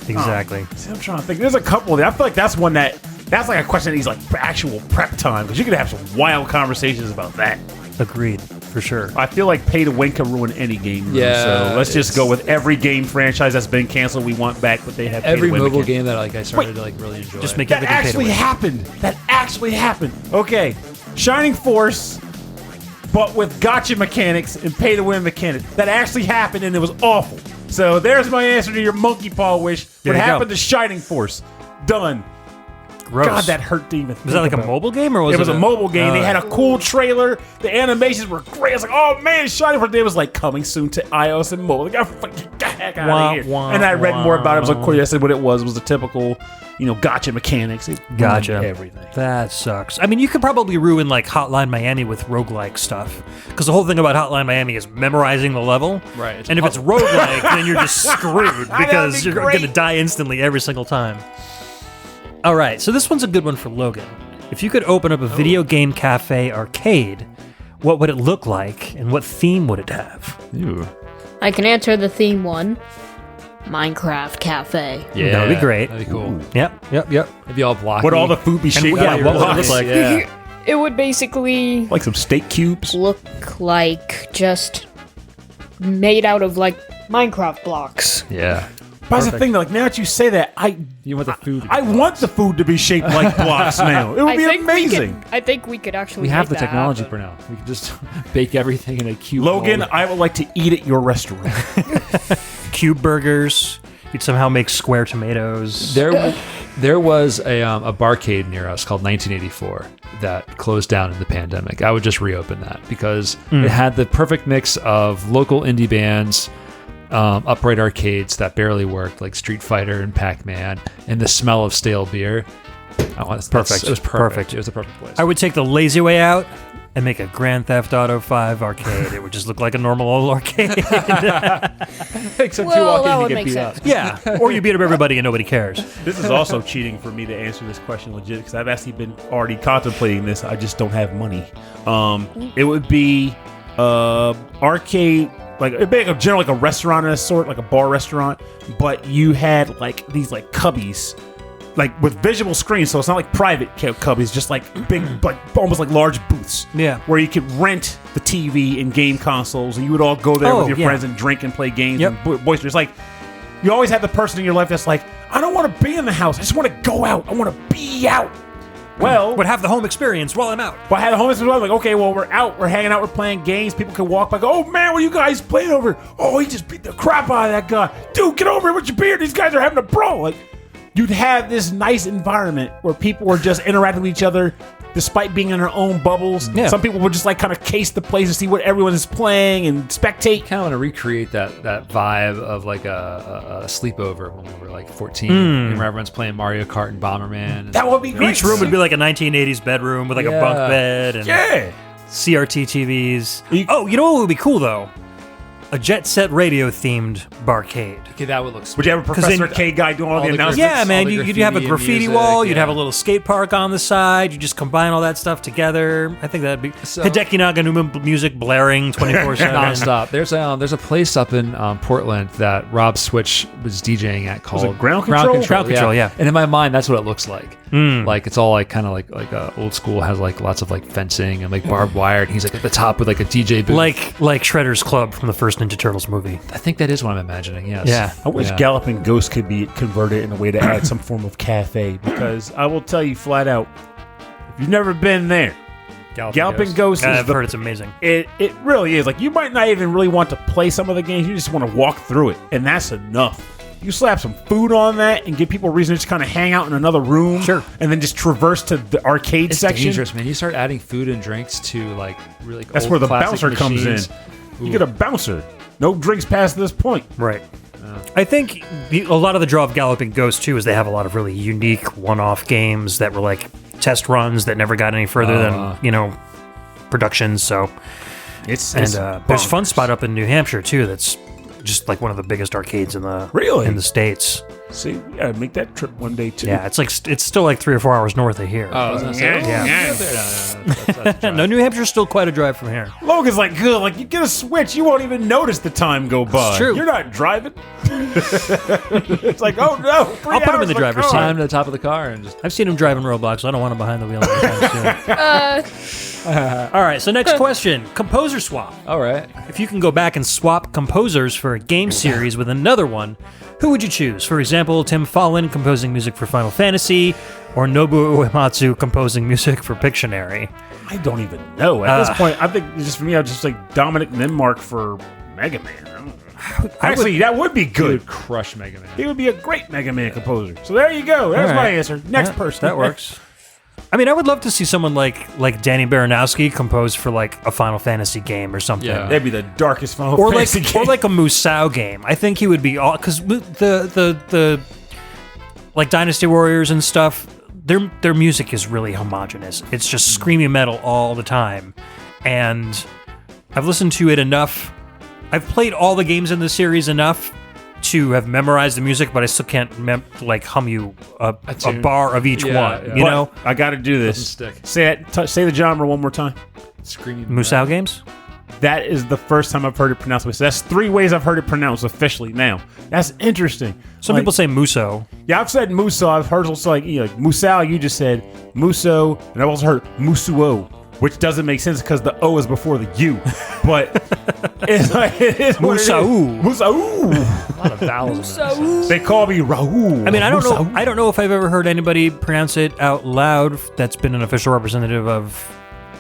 exactly. See, I'm trying to think. There's a couple of them. I feel like that's one that's like a question that needs like actual prep time because you could have some wild conversations about that. Agreed, for sure. I feel like pay to win can ruin any game. Yeah, so let's just go with every game franchise that's been canceled. We want back, but they have Every pay-to-win mobile mechanic. game that like I started to like really enjoy. Just make That everything pay to actually win. happened. That actually happened. Okay, Shining Force, but with gotcha mechanics and pay to win mechanics. That actually happened, and it was awful. So there's my answer to your monkey paw wish. There What you happened go. to Shining Force? Done. Gross. God, that hurt to even think Was that like about. a mobile game or was It was a mobile game. They had a Oh. cool trailer. The animations were great. I was like, oh man, Shining Force. It was like coming soon to iOS and mobile. Like, oh, fucking get the heck out Wah, of here. wah, And I read more about it. I was like, wah. of course, I said what it was. It was a typical, gotcha mechanics. It ruined Gotcha. everything. That sucks. I mean, you could probably ruin like Hotline Miami with roguelike stuff. Because the whole thing about Hotline Miami is memorizing the level. Right, it's And if it's roguelike, then you're just screwed because be you're great. going to die instantly every single time. All right, so this one's a good one for Logan. If you could open up a video game cafe arcade, what would it look like and what theme would it have? Ooh. I can answer the theme one. Minecraft Cafe. Yeah, That would be great. That'd be cool. Yep. It'd be all blocky. Would all the food be shaped yeah, like what would it blocks? look like? Yeah. It would basically Like some steak cubes? look like just made out of like Minecraft blocks. Yeah. But that's the thing, like, now that you say that, You want the food? I want the food to be shaped like blocks now. It would be amazing. I think we could actually. We have the make that technology happen. for now. We can just bake everything in a cube. Logan, mold. I would like to eat at your restaurant. Cube burgers. You'd somehow make square tomatoes. There was a barcade near us called 1984 that closed down in the pandemic. I would just reopen that because it had the perfect mix of local indie bands, upright arcades that barely worked, like Street Fighter and Pac-Man, and the smell of stale beer. Perfect. It was perfect. Perfect. It was the perfect place. I would take the lazy way out and make a Grand Theft Auto 5 arcade. It would just look like a normal old arcade. Except Well, you walk that in, would you make get beat sense. up. Yeah, or you beat up everybody and nobody cares. This is also cheating for me to answer this question legit because I've actually been already contemplating this. I just don't have money. It would be arcade, like it'd be like a general like a restaurant of a sort, like a bar restaurant, but you had like these like cubbies, like with visual screens, so it's not like private cubbies, just like big, like almost like large booths. Yeah. where you could rent the TV and game consoles, and you would all go there Oh, with your yeah. friends and drink and play games Yep. and boisterous. Like you always have the person in your life that's like, I don't want to be in the house. I just want to go out. I want to be out. Well, Would have the home experience while I'm out. but I had a home as well. Like, okay, well, we're out. We're hanging out. We're playing games. People can walk by. Go, oh, man, what are you guys playing over? Oh, he just beat the crap out of that guy. Dude, get over here with your beard. These guys are having a brawl. Like, you'd have this nice environment where people were just interacting with each other despite being in their own bubbles. Yeah. Some people would just, like, kind of case the place to see what everyone is playing and spectate. Kind of want to recreate that vibe of like a sleepover when we were like 14, and where everyone's playing Mario Kart and Bomberman. That would be great. Each room would be like a 1980s bedroom with like a Yeah. bunk bed and Yeah. CRT TVs. You- Oh, you know what would be cool though? A Jet Set Radio themed barcade. Okay, that would look sweet. Would you have a Professor then- K guy doing all the the announcements? Yeah, all man. the You'd have a graffiti and graffiti music, wall. You'd yeah. have a little skate park on the side. You just combine all that stuff together. I think that'd be So- Hideki Naganuma music blaring 24/7. nonstop. There's a place up in Portland that Rob Switch was DJing at called it Ground Control? Ground Control, yeah. And in my mind, that's what it looks like. Like it's all like kind of like old school, has like lots of like fencing and like barbed wire. And he's like at the top with like a DJ booth. Like Shredder's Club from the first Ninja Turtles movie. I think that is what I'm imagining. Yes. Yeah. I wish Yeah. Galloping Ghost could be converted in a way to add some form of cafe, because I will tell you flat out, if you've never been there, Galloping Ghost is I've heard it's amazing. It really is. Like, you might not even really want to play some of the games. You just want to walk through it, and that's enough. You slap some food on that and give people a reason to just kind of hang out in another room. Sure. And then just traverse to the arcade It's section. dangerous, man. You start adding food and drinks to like really That's old where the classic bouncer comes in. machines. You get a bouncer. No drinks past this point. Right. I think a lot of the draw of Galloping Ghost, too, is they have a lot of really unique one-off games that were like test runs that never got any further than, productions. So, It's there's Fun Spot up in New Hampshire, too, that's just like one of the biggest arcades in the States. See, we gotta make that trip one day, too. Yeah, it's still like 3 or 4 hours north of here. Oh, I was gonna say, Yeah. No, New Hampshire's still quite a drive from here. Logan's like, good. Like, you get a Switch, you won't even notice the time go by. It's true. You're not driving. It's like, oh no. I'll put him in the driver's seat. Climb to the top of the car and just I've seen him driving Roblox, so I don't want him behind the wheel anytime soon. All right, so next question. Composer swap. all right. If you can go back and swap composers for a game series with another one, who would you choose? For example, Tim Follin composing music for Final Fantasy, or Nobuo Uematsu composing music for Pictionary? I don't even know. At this point, I think just for me, I'd just like Dominic Ninmark for Mega Man. I don't know. Actually, that would be good. Good crush Mega Man. He would be a great Mega Man composer. So there you go. There's All my right. answer. Next Yeah, person. That works. I mean, I would love to see someone like Danny Baranowski compose for like a Final Fantasy game or something. Yeah. That'd be the darkest Final Or like, Fantasy game. or like a Musou game. I think he would be all because the like Dynasty Warriors and stuff. Their music is really homogenous. It's just screamy metal all the time, and I've listened to it enough. I've played all the games in the series enough to have memorized the music, but I still can't hum you a tune. bar of each Yeah, one. yeah. You But know, I got to do this. Doesn't stick. Say the genre one more time. Screaming Musou games. That is the first time I've heard it pronounced. So that's 3 ways I've heard it pronounced officially now. That's interesting. Some people say Muso. Yeah, I've said Muso. I've heard also like Musou. You just said Muso, and I've also heard Musuo, which doesn't make sense because the O is before the U. But it's like it is what it is. Musou. Musou. A lot of vowels in that. They call me Raul. I mean, I don't know. Musou. I don't know if I've ever heard anybody pronounce it out loud. That's been an official representative of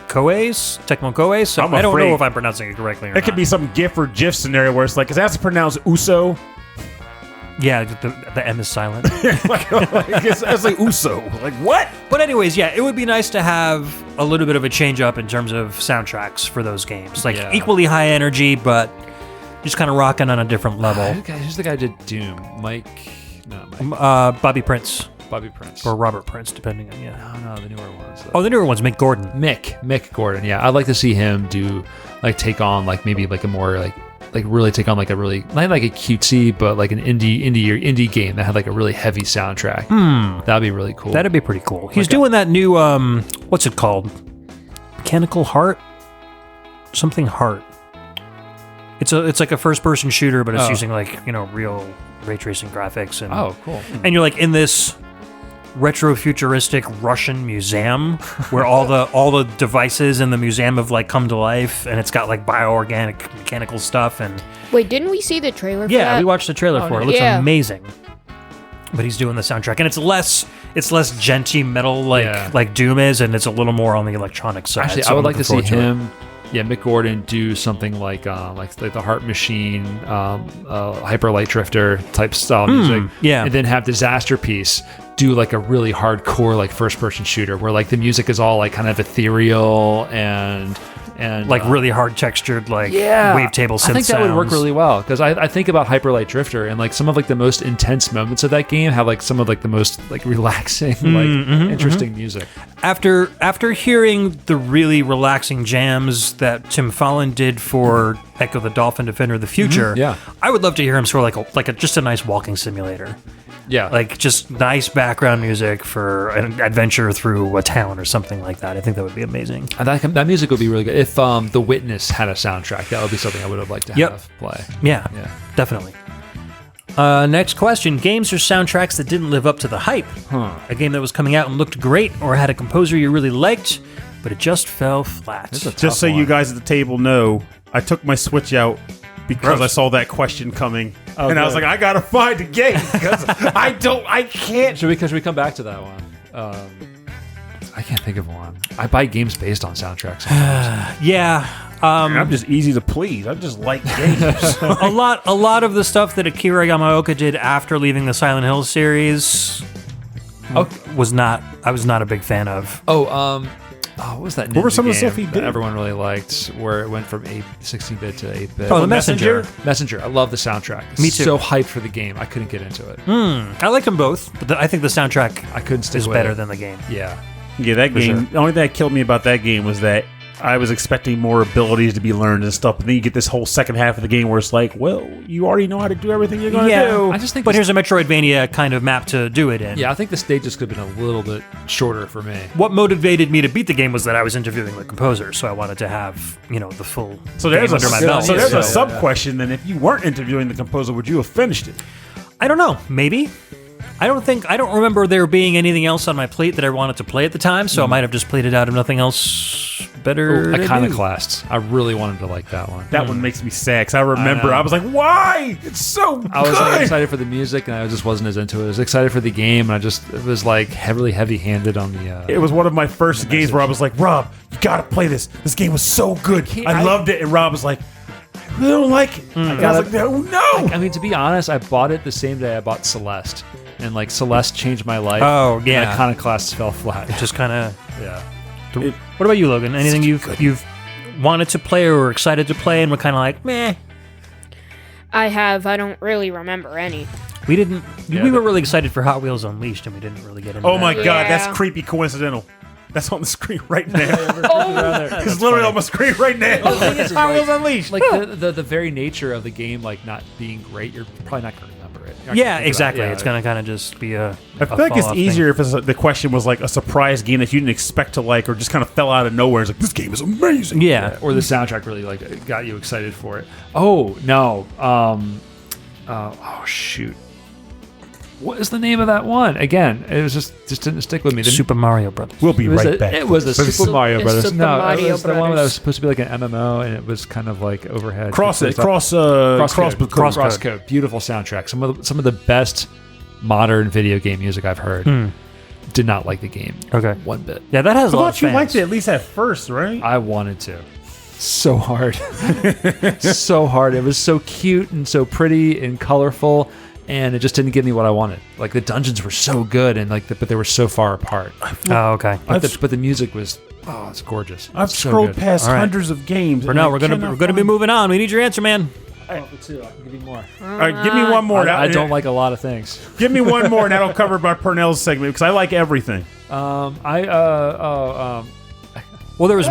Koei's, Tecmo Koei. So I'm I don't know afraid. if I'm pronouncing it correctly or It not. could be some GIF or GIF scenario where it's like, because that's pronounced Uso. Yeah, the M is silent. like it's like Uso. Like what? But anyways, yeah, it would be nice to have a little bit of a change up in terms of soundtracks for those games. Like Yeah. equally high energy, but just kind of rocking on a different level. Who's the guy who did Doom? Mike. Bobby Prince Bobby Prince. or Robert Prince, depending on no, the newer ones. Oh, the newer one's Mick Gordon. Mick Gordon. Yeah, I'd like to see him do take on maybe a more really take on a really not like a cutesy but like an indie game that had like a really heavy soundtrack. That'd be really cool. That'd be pretty cool. He's doing that new what's it called? Mechanical Heart? Something Heart. It's like a first person shooter, but it's using real ray tracing graphics and cool. and you're like in this retro futuristic Russian museum where all the devices in the museum have like come to life, and it's got like bioorganic mechanical stuff. And Wait, didn't we see the trailer for yeah, that? we watched the trailer for it. It looks Yeah. amazing. But he's doing the soundtrack, and it's less genty metal like Doom is, and it's a little more on the electronic side. Actually, so I would I'm like to see looking forward him. Yeah, Mick Gordon do something like the Heart Machine, Hyper Light Drifter type style music. yeah. and then have Disaster Piece do like a really hardcore like first person shooter where like the music is all like kind of ethereal and like really hard textured wavetable synth I think that would work sounds. really well because I think about Hyper Light Drifter and like some of like the most intense moments of that game have like some of like the most like relaxing interesting music. After hearing the really relaxing jams that Tim Follin did for Echo the Dolphin Defender of the Future, yeah. I would love to hear him sort of like a just a nice walking simulator. Yeah, Like just nice background music for an adventure through a town or something like that. I think that would be amazing. and that music would be really good if The Witness had a soundtrack. That would be something I would have liked to have play. Yeah, Yeah. definitely. Next question. Games or soundtracks that didn't live up to the hype? A game that was coming out and looked great or had a composer you really liked, but it just fell flat. Just so you guys at the table know, I took my Switch out because Gross. I saw that question coming, and I was like, I gotta find a game because I can't. Should we come back to that one? I can't think of one. I buy games based on soundtracks. Sometimes. Yeah. I'm just easy to please. I just like games. a lot of the stuff that Akira Yamaoka did after leaving the Silent Hill series I was not a big fan of. What was that? What were some of the game stuff he that did? everyone really liked, where it went from 16-bit to 8-bit? Oh, the Messenger. Messenger. I love the soundtrack. Me too. So hyped for the game. I couldn't get into it. I like them both, but I think the soundtrack I couldn't stick is with better it. than the game. Yeah. Yeah, that game. sure. The only thing that killed me about that game was that I was expecting more abilities to be learned and stuff, but then you get this whole second half of the game where it's like, well, you already know how to do everything you're going to do. I just think But here's a Metroidvania kind of map to do it in. Yeah, I think the stages could have been a little bit shorter for me. What motivated me to beat the game was that I was interviewing the composer, so I wanted to have, the full So there's game a under my belt. so there's a Yeah. sub question. Then, if you weren't interviewing the composer, would you have finished it? I don't know. Maybe. I don't remember there being anything else on my plate that I wanted to play at the time, so I might have just played it out of nothing else better. to do. Iconoclast. I really wanted to like that one. That one makes me sad. 'Cause I remember know. I was like, why? It's so I was like, good. excited for the music, and I just wasn't as into it. I was excited for the game, and it was like heavy-handed on the. It was one of my first games where I was like, Rob, you gotta play this. This game was so good. I loved it. And Rob was like, I really don't like it. I was like, no. I mean, to be honest, I bought it the same day I bought Celeste, and like Celeste changed my life. Oh, and yeah. Iconoclast fell flat. Just kind of. Yeah. What about you, Logan? Anything you've wanted to play or were excited to play and were kind of like, meh? I don't really remember any. We didn't. We were really excited for Hot Wheels Unleashed, and we didn't really get into Oh that. my God, Yeah. that's creepy coincidental. That's on the screen right now. Oh, It's literally on my screen right now. Hot Wheels Unleashed. Like the very nature of the game, like not being great, you're probably not going to remember it. You're not gonna Yeah, think about exactly. it. It's gonna kind of just be a. I feel like it's easier if the question was like a surprise game that you didn't expect to like, or just kind of fell out of nowhere. It's like, this game is amazing. Yeah. Or the soundtrack really like got you excited for it. Oh no. Oh shoot. What is the name of that one? Again, it was just didn't stick with me. Super Mario Brothers. We'll be It was right a- back. It was the Super Mario It's Brothers. Super No, it Mario was the one that Brothers. was supposed to be like an MMO, and it was kind of like overhead. Crosscode. Crosscode. Beautiful soundtrack. Some of the best modern video game music I've heard. Did not like the game. Okay. One bit. Yeah, that has a I lot of thought you fans. liked it at least at first, right? I wanted to. So hard. So hard. It was so cute and so pretty and colorful, and it just didn't give me what I wanted. Like the dungeons were so good, and but they were so far apart. Oh, okay. But the music was it's gorgeous. I've So scrolled good. past All right. hundreds of games. For and now, I we're gonna cannot be find- moving on. We need your answer, man. I can give you more. All right, give me one more. I don't like a lot of things. Give me one more, and that'll cover my Purnell's segment because I like everything. Well, there was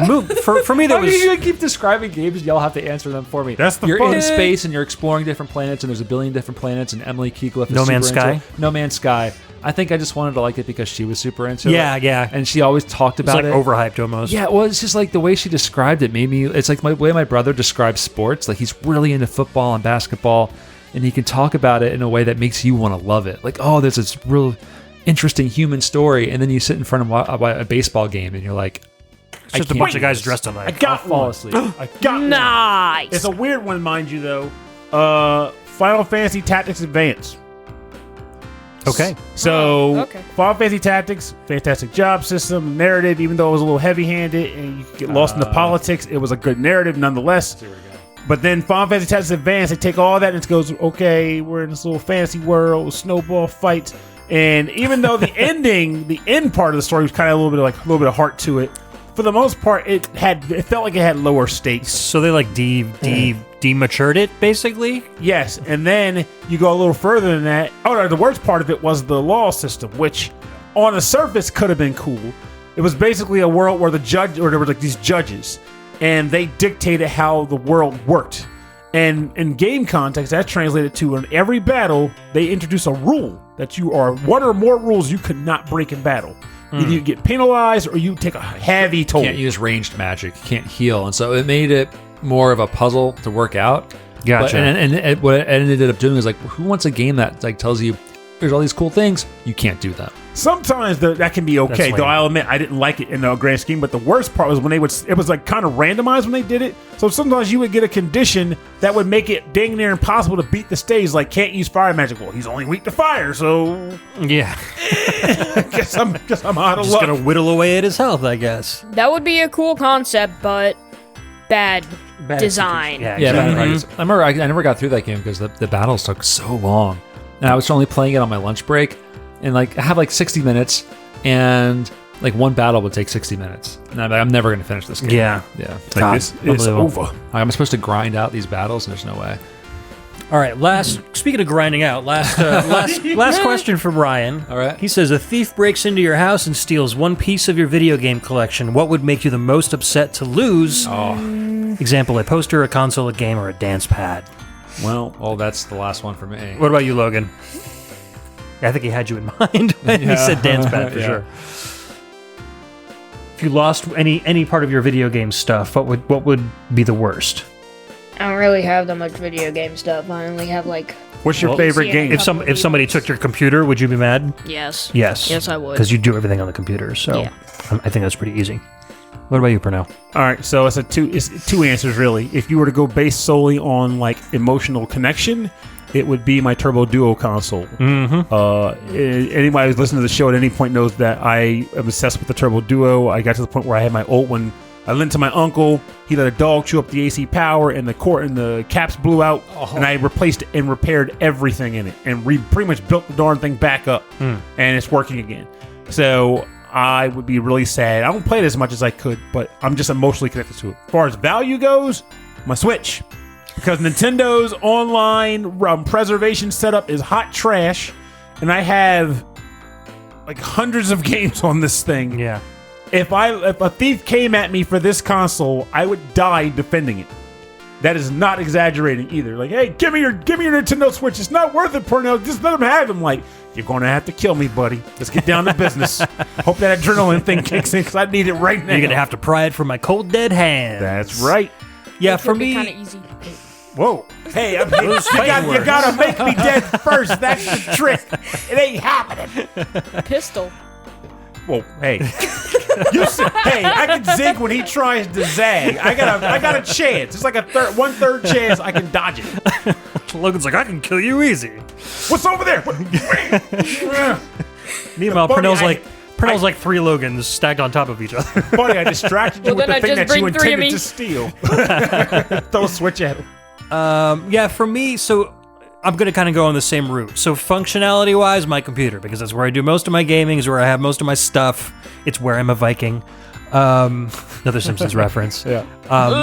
for me. There Why do you was keep describing games? Y'all have to answer them for me. That's the you're fun. in space and you're exploring different planets, and there's a billion different planets. And Emily Keighliffe is No Man's super into Sky? it. No Man's Sky. I think I just wanted to like it because she was super into it. Yeah. And she always talked it's about like it. overhyped almost. Yeah, well, it's just like the way she described it made me. It's like my way my brother describes sports. Like he's really into football and basketball, and he can talk about it in a way that makes you want to love it. Like, oh, there's this real interesting human story, and then you sit in front of a baseball game, and you're like, It's just a bunch of guys dressed I alike. got fall one. asleep. I got one. nice. It's a weird one, mind you, though. Final Fantasy Tactics Advance. Okay. So, okay. Final Fantasy Tactics, fantastic job system, narrative, even though it was a little heavy-handed and you could get lost in the politics, it was a good narrative nonetheless. But then Final Fantasy Tactics Advance, they take all that and it goes, okay, we're in this little fantasy world with snowball fights. And even though the end part of the story was kind of a little bit of heart to it, for the most part, it felt like it had lower stakes. So they like dematured it basically. Yes, and then you go a little further than that. Oh no, the worst part of it was the law system, which on the surface could have been cool. It was basically a world where there were like these judges, and they dictated how the world worked. And in game context, that translated to in every battle, they introduce a rule that you are one or more rules you could not break in battle. Either you get penalized or you take a heavy toll. Can't use ranged magic, can't heal, and so it made it more of a puzzle to work out. Gotcha. But, and what it ended up doing is like, who wants a game that like tells you there's all these cool things. You can't do them. Sometimes that can be okay, That's though lame. I'll admit I didn't like it in the grand scheme, but the worst part was when it was like kind of randomized when they did it. So sometimes you would get a condition that would make it dang near impossible to beat the stage, like can't use fire magic. Well, he's only weak to fire, so Yeah. guess I'm out of Just luck. gonna whittle away at his health, I guess. That would be a cool concept, but bad design. Yeah, Yeah, exactly. I remember I never got through that game because the battles took so long, and I was only playing it on my lunch break, and like I have like 60 minutes, and like one battle would take 60 minutes, and I'm never going to finish this game. Yeah. yeah. Like, this is unbelievable. over. I'm supposed to grind out these battles, and there's no way. All right, speaking of grinding out, last question from Ryan. All right. He says, a thief breaks into your house and steals one piece of your video game collection. What would make you the most upset to lose? Example, a poster, a console, a game, or a dance pad. Well, that's the last one for me. What about you, Logan? I think he had you in mind when he said dance pad for Yeah. sure. If you lost any part of your video game stuff, what would be the worst? I don't really have that much video game stuff. I only have like What's your Well, favorite yeah. game? If somebody took your computer, would you be mad? yes. Yes. Yes, I would. Because you do everything on the computer, so Yeah. I think that's pretty easy. What about you, Pernell? All right, so it's two answers really. If you were to go based solely on like emotional connection, it would be my Turbo Duo console. Anybody who's listened to the show at any point knows that I am obsessed with the Turbo Duo. I got to the point where I had my old one. I lent to my uncle. He let a dog chew up the AC power, and the caps blew out. And I replaced and repaired everything in it, and pretty much built the darn thing back up, and it's working again. So I would be really sad. I don't play it as much as I could, but I'm just emotionally connected to it. As far as value goes, my Switch, because Nintendo's online preservation setup is hot trash, and I have like hundreds of games on this thing. Yeah. If a thief came at me for this console, I would die defending it. That is not exaggerating either. Like, hey, give me your Nintendo Switch. It's not worth it, Pernell. Just let him have him. Like, you're going to have to kill me, buddy. Let's get down to business. Hope that adrenaline thing kicks in because I need it right now. You're going to have to pry it from my cold, dead hands. That's right. Yeah, for kind of me... easy. Whoa. Hey, you got to make me dead first. That's the trick. It ain't happening. Pistol. Whoa, hey. Hey, I can zig when he tries to zag. I got a chance. It's like a 1/3 chance I can dodge it. Logan's like, I can kill you easy. What's over there? Meanwhile, Buddy, Pernell's like three Logans stacked on top of each other. Buddy, I distracted you Well, with the then thing I that just you bring three of intended me. to steal. Throw a switch at him. Yeah, for me, so I'm going to kind of go on the same route. So functionality-wise, my computer, because that's where I do most of my gaming, is where I have most of my stuff. It's where I'm a Viking. Another Simpsons reference. Yeah.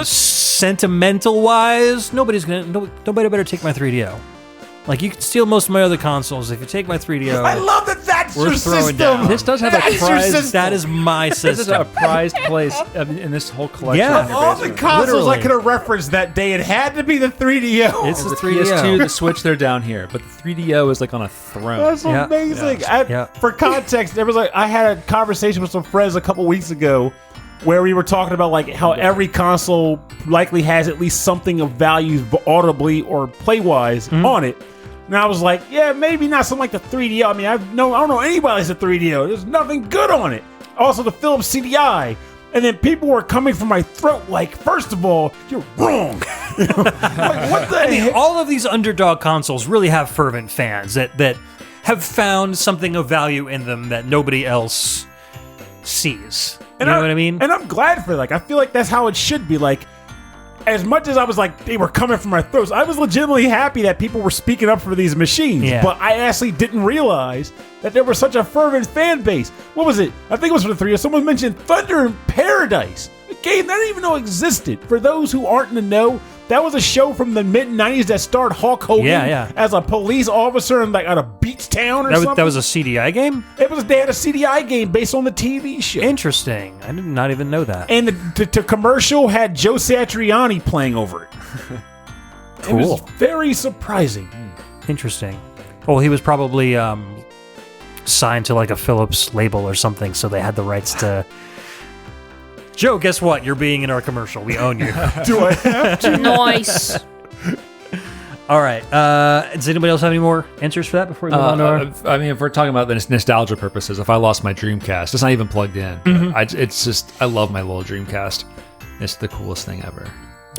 Sentimental-wise, nobody better take my 3DO. Like, you can steal most of my other consoles. If you take my 3DO, I love that that's We're your throwing system. down. This does have a That's your prize. system. that is my This is a system. prized place in this whole collection. Yeah. in your All the basement. consoles Literally. I could have referenced that day, it had to be the 3DO. It's the The 3DO. PS2, the Switch, they're down here, but the 3DO is like on a throne. That's Yeah. amazing. Yeah. For context, there was I had a conversation with some friends a couple weeks ago where we were talking about like how every console likely has at least something of value audibly or play-wise on it. And I was like, yeah, maybe not something like the 3DO. I mean, I don't know anybody that's a 3DO. There's nothing good on it. Also, the Philips CDI. And then people were coming from my throat like, first of all, you're wrong. Like, what the heck? All of these underdog consoles really have fervent fans that have found something of value in them that nobody else sees. You know what I mean? And I'm glad for it. Like, I feel like that's how it should be. Like, as much as I was like, they were coming from our throats, I was legitimately happy that people were speaking up for these machines. Yeah. But I actually didn't realize that there was such a fervent fan base. What was it? I think it was for the 3. Someone mentioned Thunder in Paradise, a game that I didn't even know existed. For those who aren't in the know, that was a show from the mid-'90s that starred Hulk Hogan as a police officer in like at a beach town or something. That was a CDI game? They had a CDI game based on the TV show. Interesting. I did not even know that. And the commercial had Joe Satriani playing over it. It was Cool. very surprising. Interesting. Well, he was probably signed to like a Philips label or something, so they had the rights to... Joe, guess what? You're being in our commercial. We own you. Do I have to? Nice. All right. Does anybody else have any more answers for that before we move on to our... I mean, if we're talking about the nostalgia purposes, if I lost my Dreamcast, it's not even plugged in. It's just, I love my little Dreamcast. It's the coolest thing ever.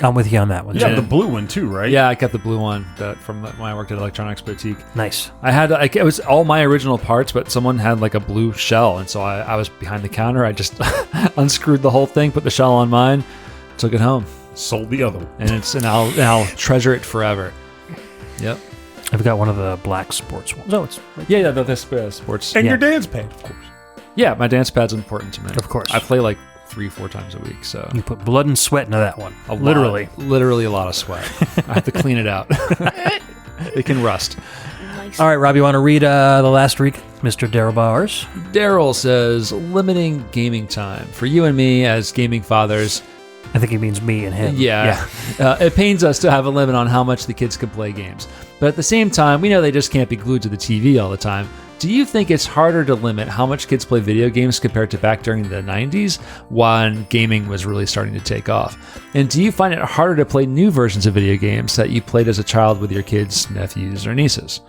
I'm with you on that one. You have the blue one too, right? Yeah, I kept the blue one from when I worked at Electronics Boutique. Nice. I had it was all my original parts, but someone had like a blue shell, and so I was behind the counter. I just unscrewed the whole thing, put the shell on mine, took it home, Sold the other one. and I'll treasure it forever. Yep. I've got one of the black sports ones. Oh, it's Yeah, the sports. And Yeah. your dance pad, of course. Yeah, my dance pad's important to me. Of course. I play like 3-4 times a week, so you put blood and sweat into that one. a lot- Literally. literally a lot of sweat. I have to clean it out. It can rust. Nice. All right, Rob, you want to read the last week, Mr. Daryl Bowers? Daryl says, limiting gaming time. For you and me as gaming fathers, I think he means me and him. yeah. It pains us to have a limit on how much the kids can play games. But at the same time, we know they just can't be glued to the TV all the time. Do you think it's harder to limit how much kids play video games compared to back during the 90s when gaming was really starting to take off? And do you find it harder to play new versions of video games that you played as a child with your kids, nephews, or nieces?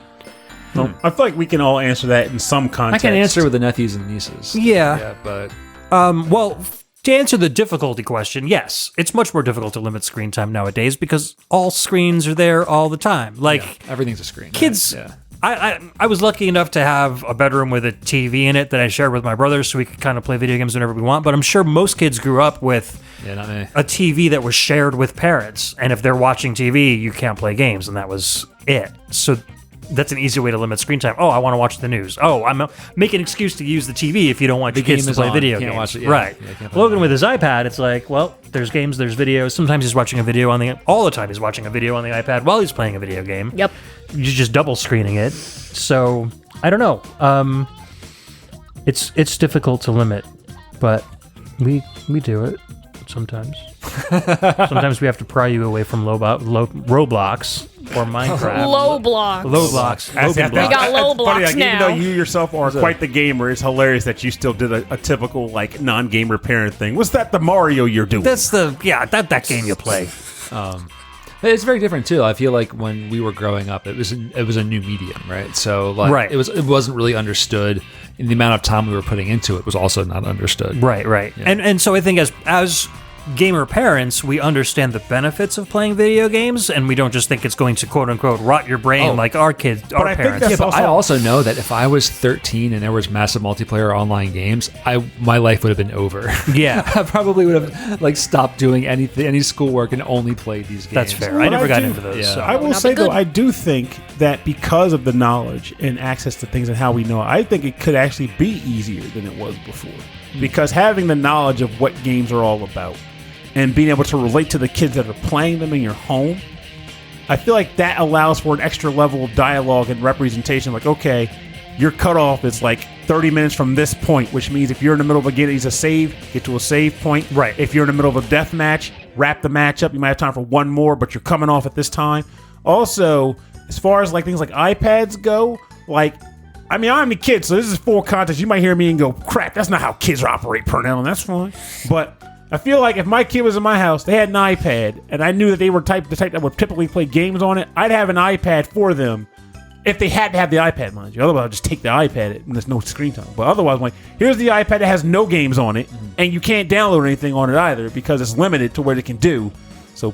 Well, I feel like we can all answer that in some I context. can answer with the nephews and nieces. Yeah. But Well, to answer the difficulty question, yes, it's much more difficult to limit screen time nowadays because all screens are there all the time. Like, everything's a screen. kids... Right? Yeah. I was lucky enough to have a bedroom with a TV in it that I shared with my brothers so we could kind of play video games whenever we want. But I'm sure most kids grew up with Yeah, not me. a TV that was shared with parents. And if they're watching TV, you can't play games. And that was it. So that's an easy way to limit screen time. Oh, I want to watch the news. Oh, make an excuse to use the TV if you don't want your kids game to is play on. video Can't games. watch it, yeah. Right. Yeah, can't play Logan it. with his iPad, it's like, well, there's games, there's videos. Sometimes he's watching a video all the time he's watching a video on the iPad while he's playing a video game. Yep. You're just double screening it. So I don't know. It's difficult to limit, but we do it sometimes. Sometimes we have to pry you away from Roblox or Minecraft. Low blocks. Low blocks. That's- Logan that's- blocks. We got low it's funny, blocks like, now. Even though you yourself are quite the gamer, it's hilarious that you still did a typical like non-gamer parent thing. What's that? The Mario you're doing? That's that game you play. It's very different too. I feel like when we were growing up, it was a new medium, right? So like, Right. it wasn't really understood, and the amount of time we were putting into it was also not understood. Right. And so I think as gamer parents, we understand the benefits of playing video games, and we don't just think it's going to quote unquote rot your brain like our kids, our I think parents. that's Yeah, but I also know that if I was 13 and there was massive multiplayer online games, my life would have been over. Yeah. I probably would have like stopped doing any schoolwork and only played these games. That's fair. Well, I never got do- into those. yeah. So. I will Not say good. though, I do think that because of the knowledge and access to things and how we know it, I think it could actually be easier than it was before. Because having the knowledge of what games are all about and being able to relate to the kids that are playing them in your home, I feel like that allows for an extra level of dialogue and representation. Like, okay, your cutoff is like 30 minutes from this point, which means if you're in the middle of a game that needs a save, get to a save point. Right. If you're in the middle of a death match, wrap the match up. You might have time for one more, but you're coming off at this time. Also, as far as like things like iPads go, like, I mean, I'm a kid, so this is full context. You might hear me and go, crap, that's not how kids operate, Pernell, and that's fine. But I feel like if my kid was in my house, they had an iPad, and I knew that they were the type that would typically play games on it, I'd have an iPad for them if they had to have the iPad, mind you. Otherwise, I'd just take the iPad and there's no screen time. But otherwise, I'm like, here's the iPad that has no games on it, and you can't download anything on it either because it's limited to what it can do. So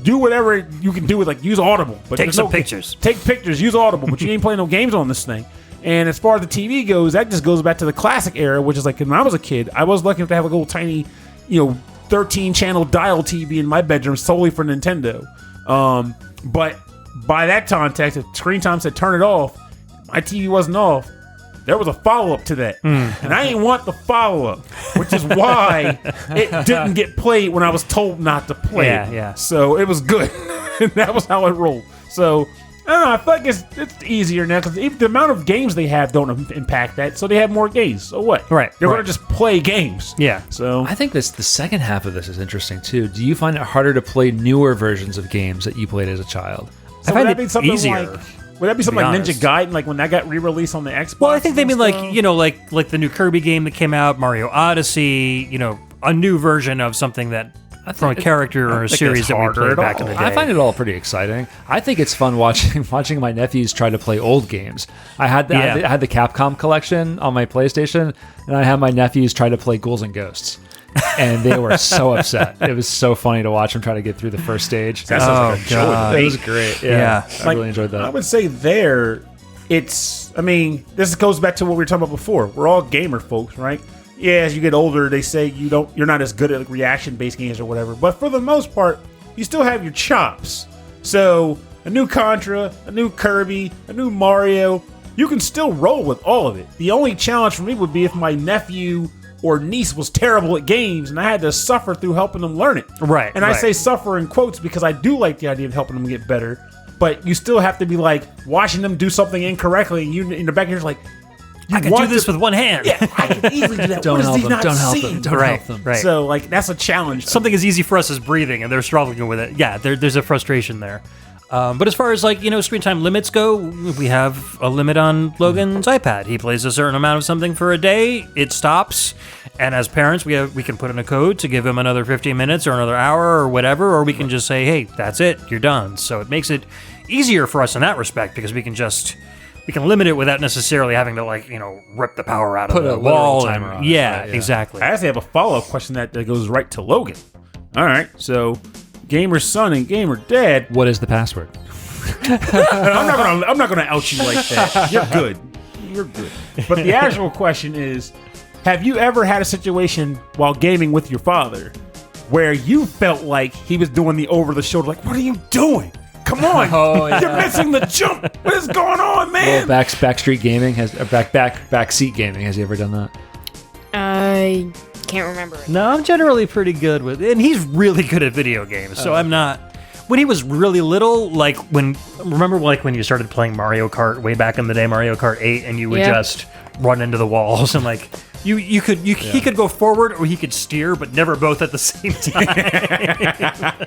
do whatever you can do with, like, use Audible. But Take there's some pictures. Take pictures, use Audible, but you ain't playing no games on this thing. And as far as the TV goes, that just goes back to the classic era, which is like when I was a kid, I was lucky enough to have a little tiny, 13-channel dial TV in my bedroom solely for Nintendo. But by that context, if screen time said turn it off, my TV wasn't off. There was a follow-up to that. And I didn't want the follow-up, which is why it didn't get played when I was told not to play it. Yeah. So it was good. And that was how it rolled. So I don't know. I feel like it's easier now because the amount of games they have don't impact that. So they have more games. So what? Right, They're right. going to just play games. Yeah. So I think the second half of this is interesting too. Do you find it harder to play newer versions of games that you played as a child? So I find would that it be something easier. Would that be something to be like Ninja honest. Gaiden, like when that got re-released on the Xbox? Well, I think they and mean stuff? like the new Kirby game that came out, Mario Odyssey. A new version of something that from a character or a think series it's that we harder played at back in all. the day. I find it all pretty exciting. I think it's fun watching my nephews try to play old games. I had the Capcom collection on my PlayStation, and I had my nephews try to play Ghouls and Ghosts. And they were so upset. It was so funny to watch them try to get through the first stage. That sounds like a joy. God. It was great. Yeah. I really enjoyed that. I would say this goes back to what we were talking about before. We're all gamer folks, right? Yeah, as you get older, they say you're not as good at reaction-based games or whatever. But for the most part, you still have your chops. So a new Contra, a new Kirby, a new Mario, you can still roll with all of it. The only challenge for me would be if my nephew or niece was terrible at games and I had to suffer through helping them learn it. Right. And I say suffer in quotes because I do like the idea of helping them get better. But you still have to be like watching them do something incorrectly, and you in the back of your like, I can do this with one hand. Yeah, I can easily do that. Don't What is help he them. not Don't help seeing? them. Don't help them. Right. So like that's a challenge. Something as easy for us as breathing, and they're struggling with it. Yeah, there's a frustration there. But as far as screen time limits go, we have a limit on Logan's iPad. He plays a certain amount of something for a day, it stops, and as parents, we can put in a code to give him another 15 minutes or another hour or whatever, or we can just say, hey, that's it, you're done. So it makes it easier for us in that respect because we can limit it without necessarily having to rip the power out Put of a the wall. literal timer on it, Yeah, right, yeah. exactly. I actually have a follow-up question that goes right to Logan. All right, so gamer son and gamer dad. What is the password? I'm not gonna out you like that. You're good. You're good. But the actual question is, have you ever had a situation while gaming with your father where you felt like he was doing the over-the-shoulder, like, what are you doing? Come on, you're missing the jump. What is going on, man? Well, backstreet gaming backseat gaming. Has he ever done that? I can't remember it. No, I'm generally pretty good with it. And he's really good at video games, so I'm not... When he was really little, remember when you started playing Mario Kart way back in the day, Mario Kart 8, and you would just run into the walls and he could go forward or he could steer, but never both at the same time.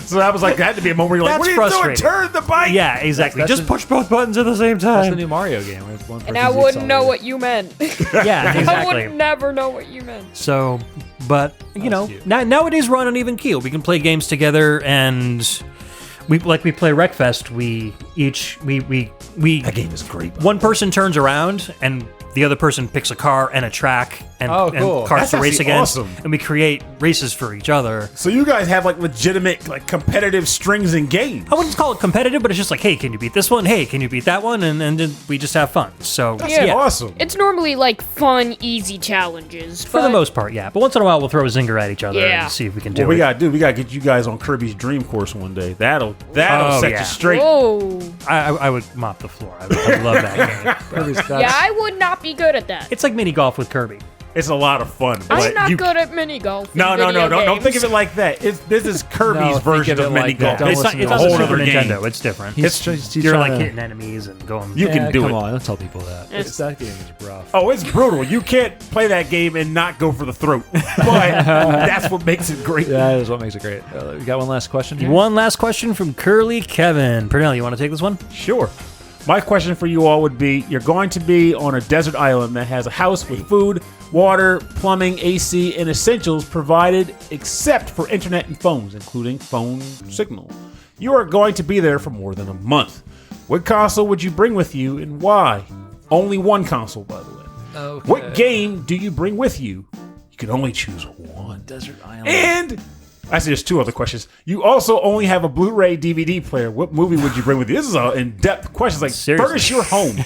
So that was that had to be a moment where you're like, That's what are you doing? frustrating. Turn the bike. Yeah, exactly. That's Just push both buttons at the same That's the time. new Mario game. Where one And I person's wouldn't know accelerating. what you meant. Yeah, I exactly. would never know what you meant. So, but cute. nowadays we're on an even keel. We can play games together, and we play Wreckfest. We That game is great. one person turns around and the other person picks a car and a track and, Oh, cool. and cars That's to race actually against, awesome. and we create races for each other. So you guys have legitimate competitive strings in games. I wouldn't call it competitive, but it's just like, hey, can you beat this one? Hey, can you beat that one? And then we just have fun. So That's yeah, awesome. It's normally fun, easy challenges. for the most part, yeah. But once in a while, we'll throw a zinger at each other Yeah. and see if we can do What we it. gotta get you guys on Kirby's Dream Course one day. That'll Oh, set yeah. you straight. Whoa. I would mop the floor. I love that game. Yeah, I would not be good at that. It's like mini golf with Kirby. It's a lot of fun. I'm but not you- good at mini golf. No, don't think of it like that. This is Kirby's No, think version of it of mini like golf. that. Don't It's not, listen it's to on the the whole Super other game. Nintendo. It's different. He's You're trying to- hitting enemies and going. You can do come it. on, don't tell people that. That game is rough. Oh, it's brutal. You can't play that game and not go for the throat. But that's what makes it great. Yeah, that is what makes it great. We got one last question here? One last question from Curly Kevin. Pernell, you want to take this one? Sure. My question for you all would be, you're going to be on a desert island that has a house with food, water, plumbing, AC, and essentials provided except for internet and phones, including phone signal. You are going to be there for more than a month. What console would you bring with you and why? Only one console, by the way. Okay. What game do you bring with you? You can only choose one. Desert Island. And actually, there's two other questions. You also only have a Blu-ray DVD player. What movie would you bring with you? This is an in-depth question. It's like, Seriously. furnish your home.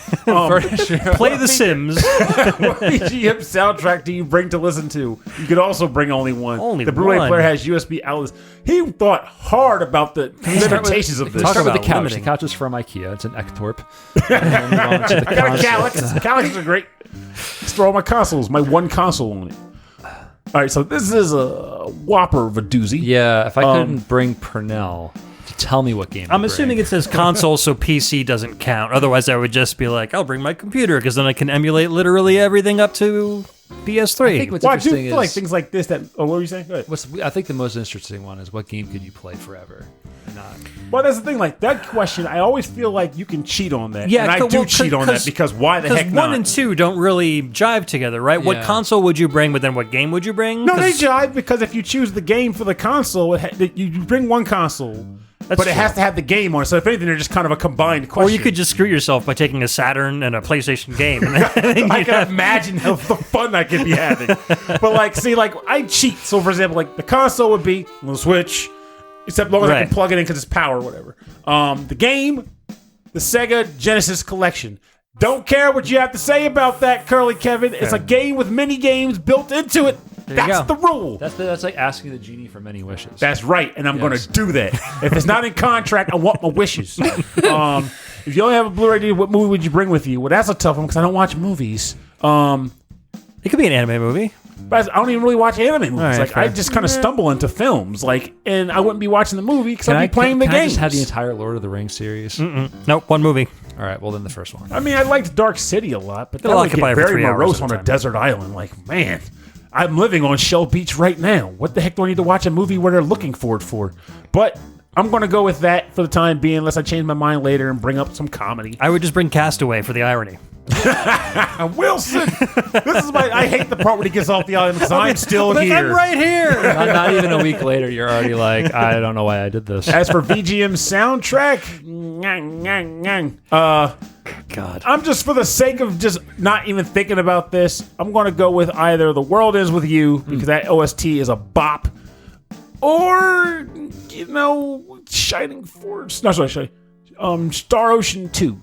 Play The Sims. What VGM soundtrack do you bring to listen to? You could also bring only one. Only the Blu-ray one. player has USB outlets. He thought hard about the limitations of this. Talk about the about couch. limiting. The couch is from IKEA. It's an Ektorp. And then move on to the I got a console. Calyx. Calyx are great. Let's throw all my consoles. My one console on it. All right, so this is a whopper of a doozy. Yeah, if I couldn't bring Pernell to tell me what game I'm assuming it says console, so PC doesn't count. Otherwise, I would just be like, I'll bring my computer, because then I can emulate literally everything up to PS3. I think what's Well, I do interesting feel like is things like this that. Oh, what were you saying? Go ahead. I think the most interesting one is what game could you play forever and not. Well, that's the thing. Like that question, I always feel like you can cheat on that. Yeah, and I do cheat on that because why the heck Because not? 1 and 2 don't really jive together, right? What Yeah. console would you bring, but then what game would you bring? No, they 'Cause- jive because if you choose the game for the console, you bring one console, but it true. has to have the game on it. So if anything, they're just kind of a combined question. Or you could just screw yourself by taking a Saturn and a PlayStation game. And then I you'd can have- imagine the fun I could be having. But like, see, like I cheat. So for example, like the console would be the Switch, except long as I Right. can plug it in because it's power or whatever. The game, the Sega Genesis Collection. Don't care what you have to say about that, Curly Kevin. It's a game with mini games built into it. you That's go. the rule. That's like asking the genie for many wishes. That's right, and I'm going Yes. to do that. If it's not in contract, I want my wishes. If you only have a Blu-ray DVD, what movie would you bring with you? Well, that's a tough one because I don't watch movies. It could be an anime movie. But I don't even really watch anime movies. right, Like I fair. just kind of stumble into films, like, and I wouldn't be watching the movie because I'd be playing the can I game. just have the entire Lord of the Rings series? Nope, one movie. All right, well then the first one. I mean, I liked Dark City a lot, but that It'll would occupy get for very 3 hours morose at on a a time. desert island. Like, man, I'm living on Shell Beach right now. What the heck do I need to watch a movie where they're looking for it for? But I'm going to go with that for the time being, unless I change my mind later and bring up some comedy. I would just bring Castaway for the irony. Wilson, this is I hate the part when he gets off the island because I'm still here. I'm right here. Not even a week later, you're already like, I don't know why I did this. As for VGM soundtrack, God. I'm just for the sake of just not even thinking about this, I'm going to go with either The World Ends With You, because that OST is a bop, or, Shining Force. No, sorry. Star Ocean 2.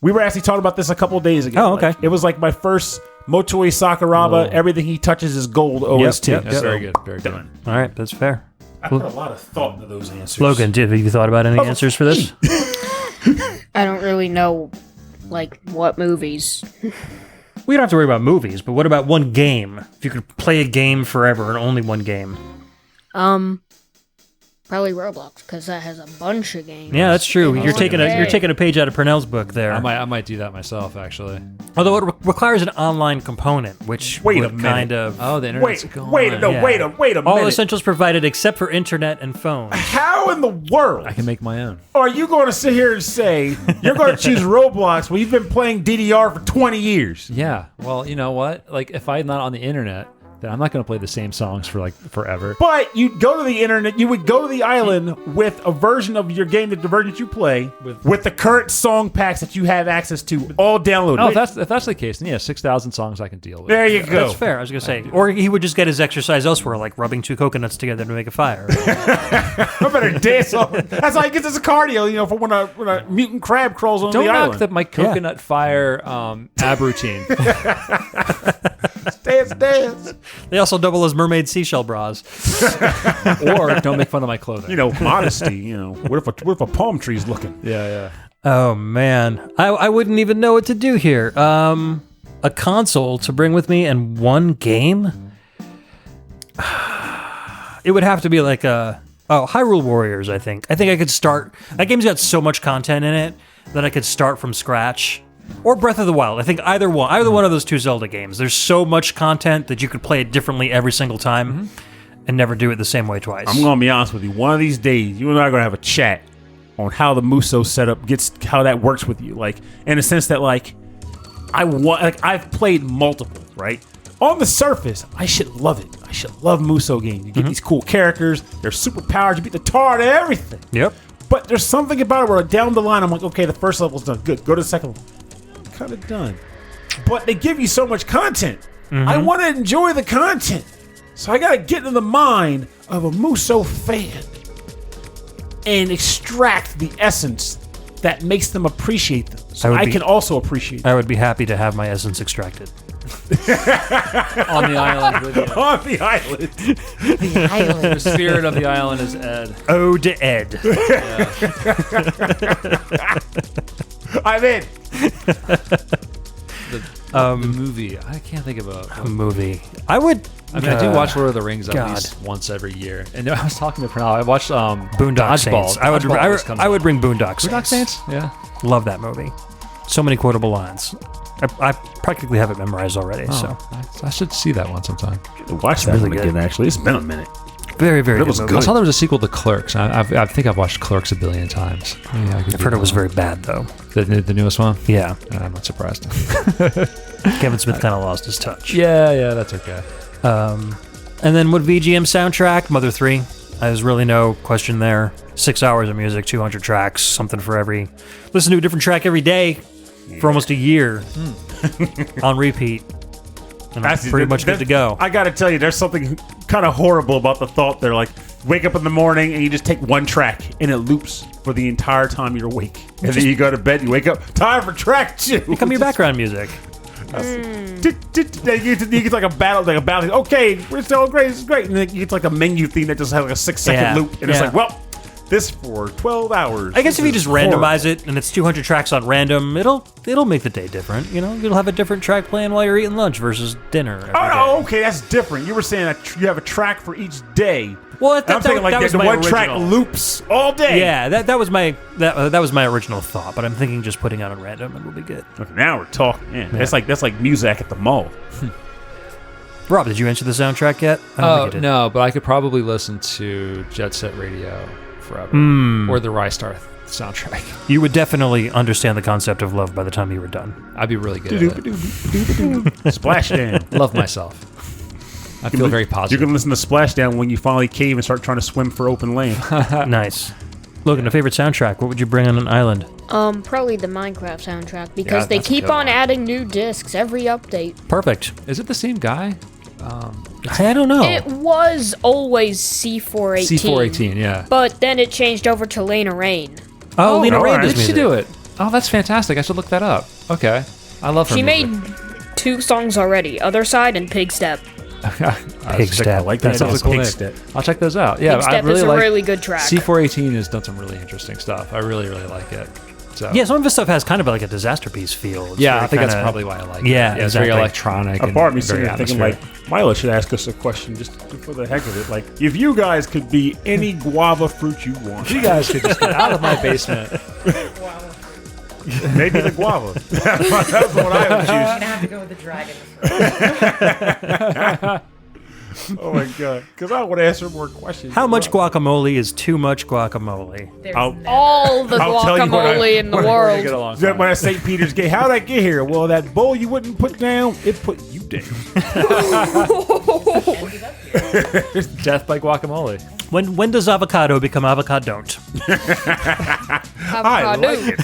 We were actually talking about this a couple of days ago. Oh, okay. Like, it was like my first Motoi Sakuraba, everything he touches is gold OST. yep. That's very good. Very good. All right, that's fair. I put a lot of thought into those answers. Logan, have you thought about any answers for this? I don't really know, like, what movies. We don't have to worry about movies, but what about one game? If you could play a game forever and only one game. Probably Roblox, because that has a bunch of games. Yeah, that's true. in You're one taking day. a page out of Purnell's book there. I might do that myself, actually. Although it requires an online component, which Wait a would minute. kind of Oh, the internet's Wait, gone. wait a all minute. essentials provided except for internet and phone. How in the world I can make my own. are you going to sit here and say you're going to choose Roblox when you've been playing DDR for 20 years? Yeah. Well, you know what? Like, if I'm not on the internet, then I'm not going to play the same songs for like forever. But you'd go to the internet, you would go to the island with a version of your game, the version that you play, with the current song packs that you have access to, all downloaded. Oh, if that's the case, then yeah, 6,000 songs I can deal with. There you go. That's fair. I was gonna say, or he would just get his exercise elsewhere, like rubbing 2 coconuts together to make a fire. I better dance off. That's how he gets his cardio, for when a mutant crab crawls on Don't the knock island. my coconut fire ab routine. Dance. They also double as mermaid seashell bras. Or don't make fun of my clothing. Modesty, What if a palm tree's looking? Yeah. Oh man, I wouldn't even know what to do here. A console to bring with me and one game. It would have to be like Hyrule Warriors. I think I could start. That game's got so much content in it that I could start from scratch. Or Breath of the Wild. I think either one of those 2 Zelda games. There's so much content that you could play it differently every single time and never do it the same way twice. I'm going to be honest with you. One of these days, you and I are going to have a chat on how the Muso setup how that works with you. Like, in a sense that, like, I've played multiple, right? On the surface, I should love it. I should love Muso games. You get these cool characters. They're super powered. You beat the tar out of everything. Yep. But there's something about it where down the line, I'm like, okay, the first level's done. Good. Go to the second level. Kind of done. But they give you so much content. I want to enjoy the content. So I got to get into the mind of a Muso fan and extract the essence that makes them appreciate them. So I can also appreciate them. I would be happy to have my essence extracted. On the island with you. On the island. The spirit of the island is Ed. Ode to Ed. I'm in. The movie. I can't think of a movie. I would. I do watch Lord of the Rings at God. least once every year. And I was talking to Pernell. I watched Boondock Dodgeball. Saints. I would Dodgeball just comes I would out. bring Boondock Saints. Boondock Saints? Yeah. Love that movie. So many quotable lines. I practically have it memorized already. So I should see that one sometime. Watch that really one good. again, actually. It's been a minute. very, very It good was movie. I saw there was a sequel to Clerks. I think I've watched Clerks a billion times. Yeah, I've heard it was very bad though. the newest one. Yeah, I'm not surprised. Kevin Smith kind of lost his touch. yeah, that's okay. And then with VGM soundtrack, Mother 3. There's really no question there. 6 hours of music, 200 tracks, something for every. Listen to a different track every day for almost a year on repeat. And I'm pretty much good to go. I got to tell you, there's something kind of horrible about the thought there. Like, wake up in the morning and you just take one track and it loops for the entire time you're awake. And then you go to bed, you wake up, time for track 2. Become your background music. You get like a battle. Okay, we're so great. This is great. And then you get like a menu theme that just has like a 6-second loop, and it's like, well, this for 12 hours. I guess if you just horrible. randomize it and it's 200 tracks on random, it'll make the day different. You know, you'll have a different track playing while you're eating lunch versus dinner. every day. Oh, okay, that's different. You were saying that you have a track for each day. Well, And I'm thinking like that was the my one track original. loops all day. Yeah, that was my original thought, but I'm thinking just putting it on random and we'll be good. Okay, now we're talking. Man, that's like music at the mall. Rob, did you answer the soundtrack yet? I don't think you did. No, but I could probably listen to Jet Set Radio forever, or the Rystar soundtrack. You would definitely understand the concept of love by the time you were done. I'd be really good at it. Splashdown. Love myself. I feel very You positive. can listen to Splashdown when you finally cave and start trying to swim for open lane. Nice. Logan, a favorite soundtrack? What would you bring on an island? Probably the Minecraft soundtrack because they that's a keep good on one. adding new discs every update. Perfect. Is it the same guy? I don't know. It was always C418. C418, yeah. But then it changed over to Lena Rain. Lena all Rain right. does Did she music. do it? Oh, that's fantastic. I should look that up. Okay. I love her She music. made 2 songs already, Other Side and Pig Step. Pig Step. like That sounds a cool Pig name. Step. I'll check those out. Yeah, Pig I Step really is a like really good track. C418 has done some really interesting stuff. I really, really like it. So Yeah, some of his stuff has kind of like a disaster piece feel. It's yeah, very I think that's kinda- probably why I like Yeah, it. It's very exactly. electronic. A and part of me very sitting there thinking, like, atmospheric. Milo should ask us a question just for the heck of it. Like, if you guys could be any guava fruit you want, You guys could just get out of my basement. maybe the guava. That's what I would choose. gonna have to go with the dragon. Oh my god! Because I want to answer more questions. How much guacamole is too much guacamole? There's I'll- never- All the I'll tell you what I- guacamole in the what- world. Get along When I St. Peter's Gate, how did I get here? Well, that bowl you wouldn't put down, it put you down. Death by guacamole. When does avocado become avocado don't? I Avocado. like it.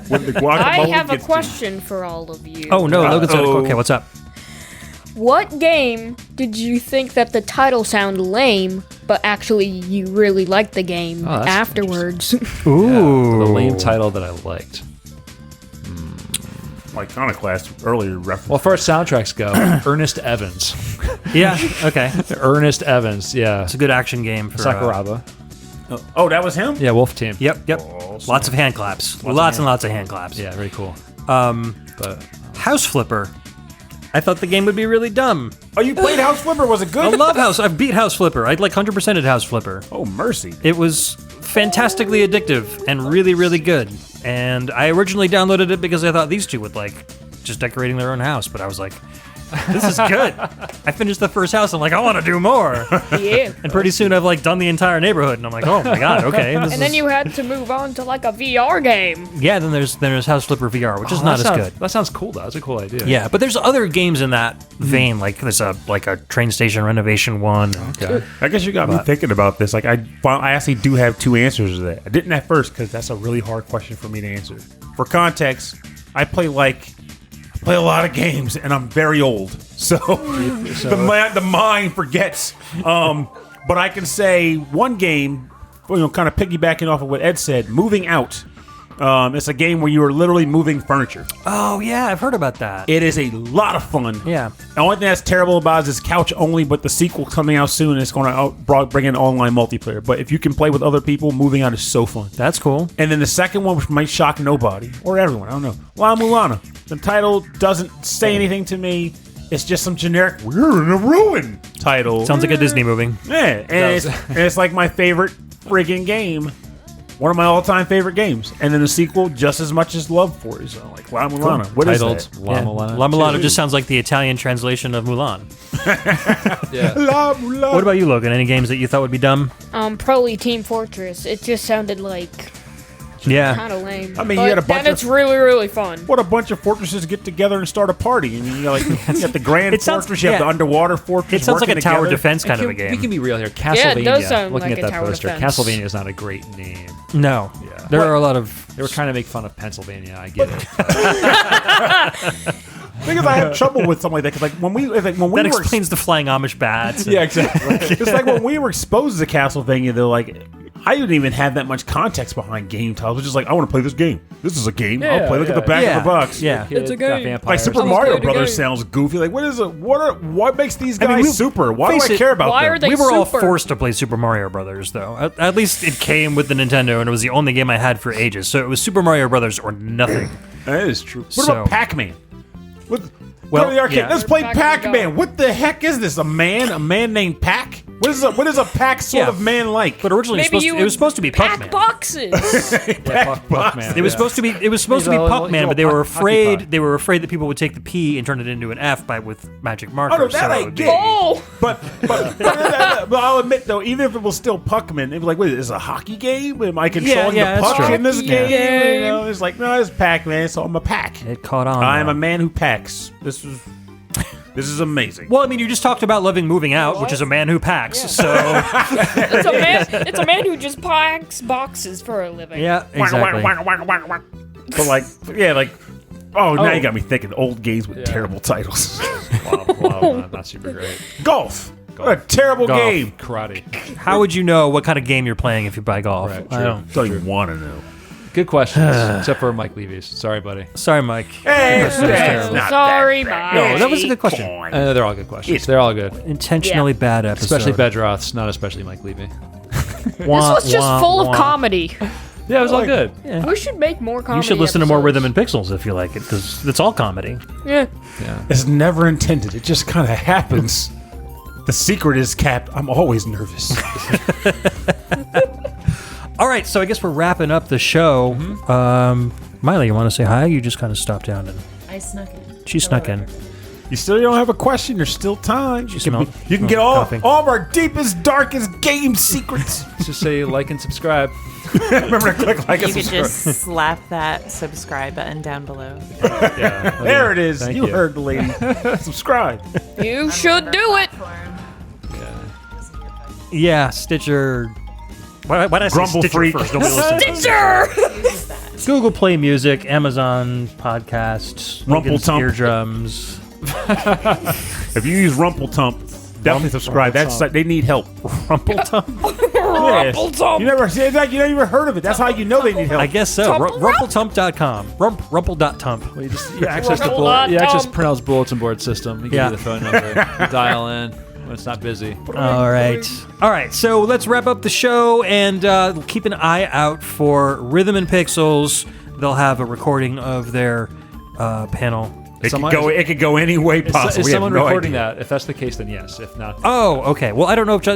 When the guacamole I have a gets to- question for all of you. Oh no, Logan said Uh-oh. okay, what's up? What game did you think that the title sounded lame, but actually you really liked the game Oh, that's afterwards? Ooh. The lame title that I liked. Iconoclast earlier reference. Well, first soundtracks go. Ernest Evans. Yeah, okay. Ernest Evans, yeah. It's a good action game for Sakuraba. Oh, that was him? Yeah, Wolf Team. Yep. Oh, Lots of hand claps. Lots and lots of hand claps. Yeah, very cool. But House Flipper. I thought the game would be really dumb. Oh, you played House Flipper? Was it I good? love House. I've beat House Flipper. I'd like 100%ed House Flipper. Oh, mercy. It was fantastically addictive and really, really good. And I originally downloaded it because I thought these two would like just decorating their own house. But I was like, this is good. I finished the first house. I'm like, I want to do more. Yeah. And pretty soon I've like done the entire neighborhood. And I'm like, oh my God, okay. This And then is- you had to move on to like a VR game. Yeah, then there's House Flipper VR, which is not as good. That sounds cool, though. That's a cool idea. Yeah, but there's other games in that vein. Like there's a train station renovation one. Okay. I guess you got me thinking about this. Like, I actually do have 2 answers to that. I didn't at first because that's a really hard question for me to answer. For context, I play a lot of games and I'm very old, so the mind forgets. But I can say one game, kind of piggybacking off of what Ed said, Moving Out. It's a game where you are literally moving furniture. Oh yeah, I've heard about that. It is a lot of fun. Yeah. The only thing that's terrible about it is it's couch only, but the sequel coming out soon is going to bring in online multiplayer. But if you can play with other people, Moving Out is so fun. That's cool. And then the second one, which might shock nobody or everyone, I don't know, La Mulana. The title doesn't say anything to me. It's just some generic "we're in a ruin" title. Sounds like a Disney movie. Yeah, and it's like my favorite friggin' game. one of my all-time favorite games, and then the sequel just as much as love for it. So like La Mulana. What is Titled that? La Mulana. La Mulana just sounds like the Italian translation of Mulan. Yeah. La Mulana. What about you, Logan? Any games that you thought would be dumb? Probably Team Fortress. It just sounded like Yeah. kind of lame. I mean, you but had a bunch then it's of- really, really fun. What a bunch of fortresses get together and start a party. And you got the Grand It sounds- Fortress, you have yeah. the underwater fortress. It sounds like a working tower together. defense kind of a We game. can be real here. Castlevania. Yeah, it does sound looking like at a that tower poster, defense. Castlevania is not a great name. No. Yeah. There are a lot of... They were trying to make fun of Pennsylvania. I get it. Because I have trouble with something like that. Because when we That were explains the flying Amish bats. Yeah, exactly. it's like when we were exposed to Castlevania, they're like, I didn't even have that much context behind game titles. It was just like, I want to play this game. This is a game. I'll play. Look at the back Yeah. of the box. Yeah. It's a game. Like Super Sounds Mario good, Brothers good. sounds goofy. Like, what is it? What makes these I guys mean, we- super? Why do face I it, care about why them? are they- We were all super. forced to play Super Mario Brothers, though. At least it came with the Nintendo, and it was the only game I had for ages. So it was Super Mario Brothers or nothing. That is true. What So- about Pac-Man? Well, Go to the arcade. yeah. Let's play Pac-Man Pac-Man. go. What the heck is this? A man named Pac? What is a Pac sort Yeah. of man like? But originally Maybe it was supposed to be pack Pac-Man. boxes. Puckman. It was supposed to be Puckman, little but they were hockey puck. afraid that people would take the P and turn it into an F with magic Oh, markers. no, that so I it would be- get. Oh, But I'll admit though, even if it was still Puckman, it was like, wait, is it a hockey game? Am I controlling yeah, the that's puck true. in this Hockey game? game. You know, it's like, no, it's Pac-Man, so I'm a Pac. It caught on. I'm though. a man who packs. This is amazing. Well, I mean, you just talked about loving moving out, which is a man who packs. So it's a man who just packs boxes for a living. yeah, exactly. But like, yeah, like, oh, now you got me thinking old games with terrible titles. Wow, not super great. Golf. What a terrible Golf, game. karate. How would you know what kind of game you're playing if you buy golf? Right, I don't. Don't even want to know. Good questions, except for Mike Levy's. Sorry, buddy. Sorry, Mike. Hey, That's terrible. not Sorry, that bad. Mike. No, that was a good question. Come on. They're all good questions. It's- They're all good. Intentionally bad episode. Especially Bedroth's, not especially Mike Levy. This was just full of comedy. Yeah, it was all good. We should make more comedy. You should listen to more episodes. Rhythm and Pixels if you like it, because it's all comedy. Yeah. It's never intended. It just kind of happens. The secret is, Cap, I'm always nervous. All right, so I guess we're wrapping up the show. Miley, you want to say hi? You just kind of stopped down and I snuck in. she snuck in. You still don't have a question. There's still time. You smelled- can get smelled all coffee. of our deepest, darkest game secrets. Just say like and subscribe. Remember to click like You and could subscribe. just slap that subscribe button down below. Yeah. There it is. Thank You you. heard the lady. Subscribe. You should do it. Yeah, Stitcher. Why did I say Grumble Stitcher freak. first? Nobody listens. Stitcher. Google Play Music, Amazon Podcasts, Lincoln's Rumpletump. Eardrums. If you use Rumpletump, definitely subscribe. That's like, they need help. Rumpletump? Rumpletump. You never heard of it. That's how you know they need help. I guess so. Tump- Rumpletump.com. Rumple.tump. You access the you access Purnell's bulletin board system. You Yeah. give you the phone number. You dial in when it's not busy. All right. So let's wrap up the show and keep an eye out for Rhythm and Pixels. They'll have a recording of their panel. It could go any way possible. Is We have someone no recording idea. that? If that's the case, then yes. If not, Oh, okay. Well, I don't know if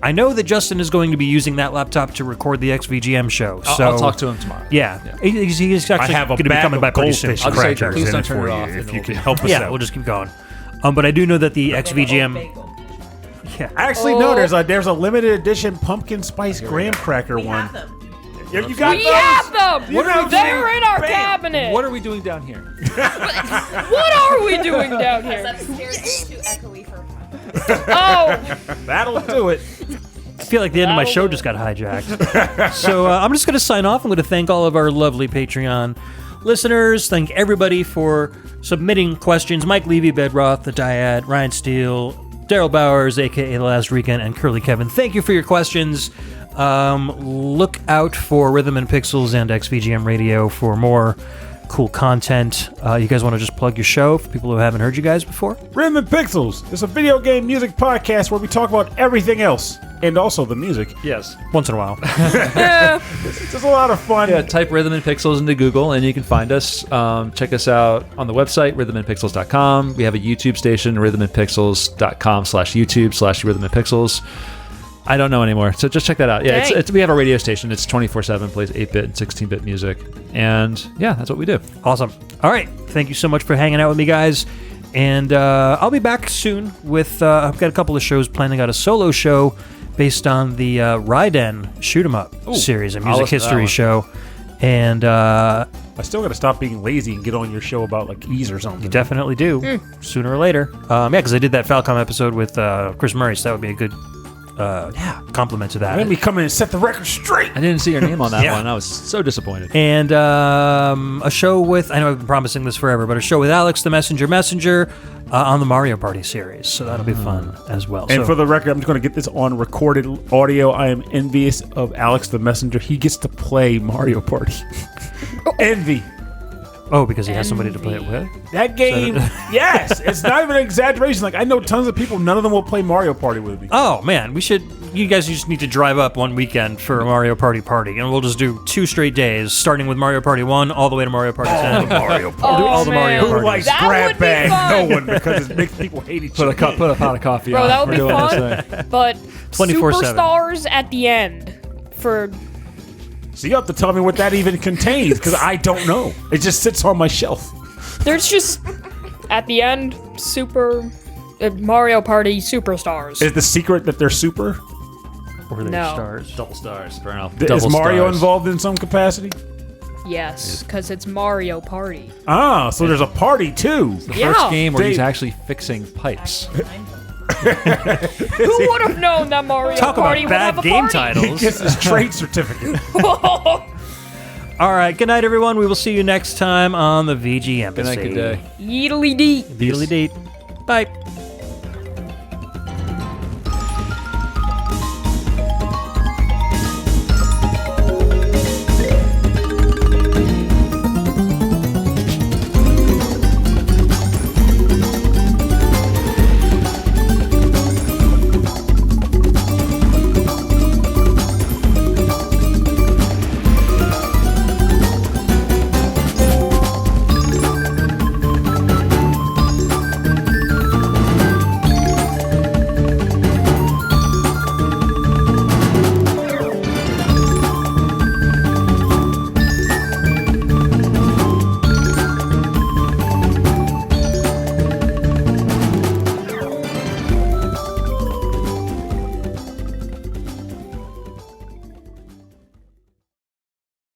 I know that Justin is going to be using that laptop to record the XVGM show. So I'll talk to him tomorrow. Yeah, he's I actually have a going to be bag coming by of pretty soon. goldfish I'll just say, crackers please in don't it turn for it you off, and if you we'll can be- help us Yeah, out. we'll just keep going. But I do know that the XVGM. Yeah. Actually, no. There's a limited edition pumpkin spice graham cracker We one. have them. You got We those? have them. What are we They're doing? in our Bam. cabinet. What are we doing down here? What are we doing down here? Upstairs is too echoey for Oh, That'll do it. I feel like the end of my show just got hijacked. So I'm just going to sign off. I'm going to thank all of our lovely Patreon listeners. Thank everybody for submitting questions. Mike Levy, Bedroth, The Dyad, Ryan Steele, Daryl Bowers, a.k.a. The Last Weekend, and Curly Kevin. Thank you for your questions. Look out for Rhythm and Pixels and XVGM Radio for more cool content. You guys want to just plug your show for people who haven't heard you guys before? Rhythm and Pixels. It's a video game music podcast where we talk about everything else and also the music. Yes. Once in a while. It's just a lot of fun. Yeah, type Rhythm and Pixels into Google and you can find us. Check us out on the website, rhythmandpixels.com. We have a YouTube station, rhythmandpixels.com/YouTube/rhythmandpixels. I don't know anymore. So just check that out. Yeah, Dang. it's we have a radio station. It's 24/7, plays 8-bit and 16-bit music, and yeah, that's what we do. Awesome. All right. Thank you so much for hanging out with me, guys. And I'll be back soon with, I've got a couple of shows planning out a solo show based on the Raiden Shoot 'em Up series, a music listen to that history one. show. And I still got to stop being lazy and get on your show about like Ease or something. you definitely do, sooner or later. Yeah, because I did that Falcom episode with Chris Murray, so that would be a good compliment to that. Let me come in and set the record straight. I didn't see your name on that Yeah. one. I was so disappointed. And a show with, I know I've been promising this forever, but a show with Alex the Messenger on the Mario Party series. So that'll be fun as well. And So- for the record, I'm just going to get this on recorded audio. I am envious of Alex the Messenger. He gets to play Mario Party. Envy. oh, because he has somebody to play it with? That game, yes. It's not even an exaggeration. Like, I know tons of people, none of them will play Mario Party with me. Oh, man, you guys just need to drive up one weekend for a Mario Party, and we'll just do 2 straight days, starting with Mario Party 1 all the way to Mario Party 10. Mario Party. Oh, all the Mario man. Who Parties. likes That grab would be bag? fun. No one, because it makes people hate each other. Put a pot of coffee Bro, on. that would We're be doing fun. this thing. But 24/7. superstars at the end for So you have to tell me what that even contains, because I don't know. It just sits on my shelf. there's just at the end Mario Party superstars. Is the secret that they're super? Or they No. stars. Double stars. Burn off. Is Double Mario stars. involved in some capacity? Yes, because it's Mario Party. Ah, so there's a party too. Yeah. First game where They- he's actually fixing pipes. Who would have known that Mario Talk Party about would have bad a game party? He titles. gets his trade certificate. All right, good night, everyone. We will see you next time on the VG Embassy. Good night, good day. Yeedly dee. Beedly deet. Bye.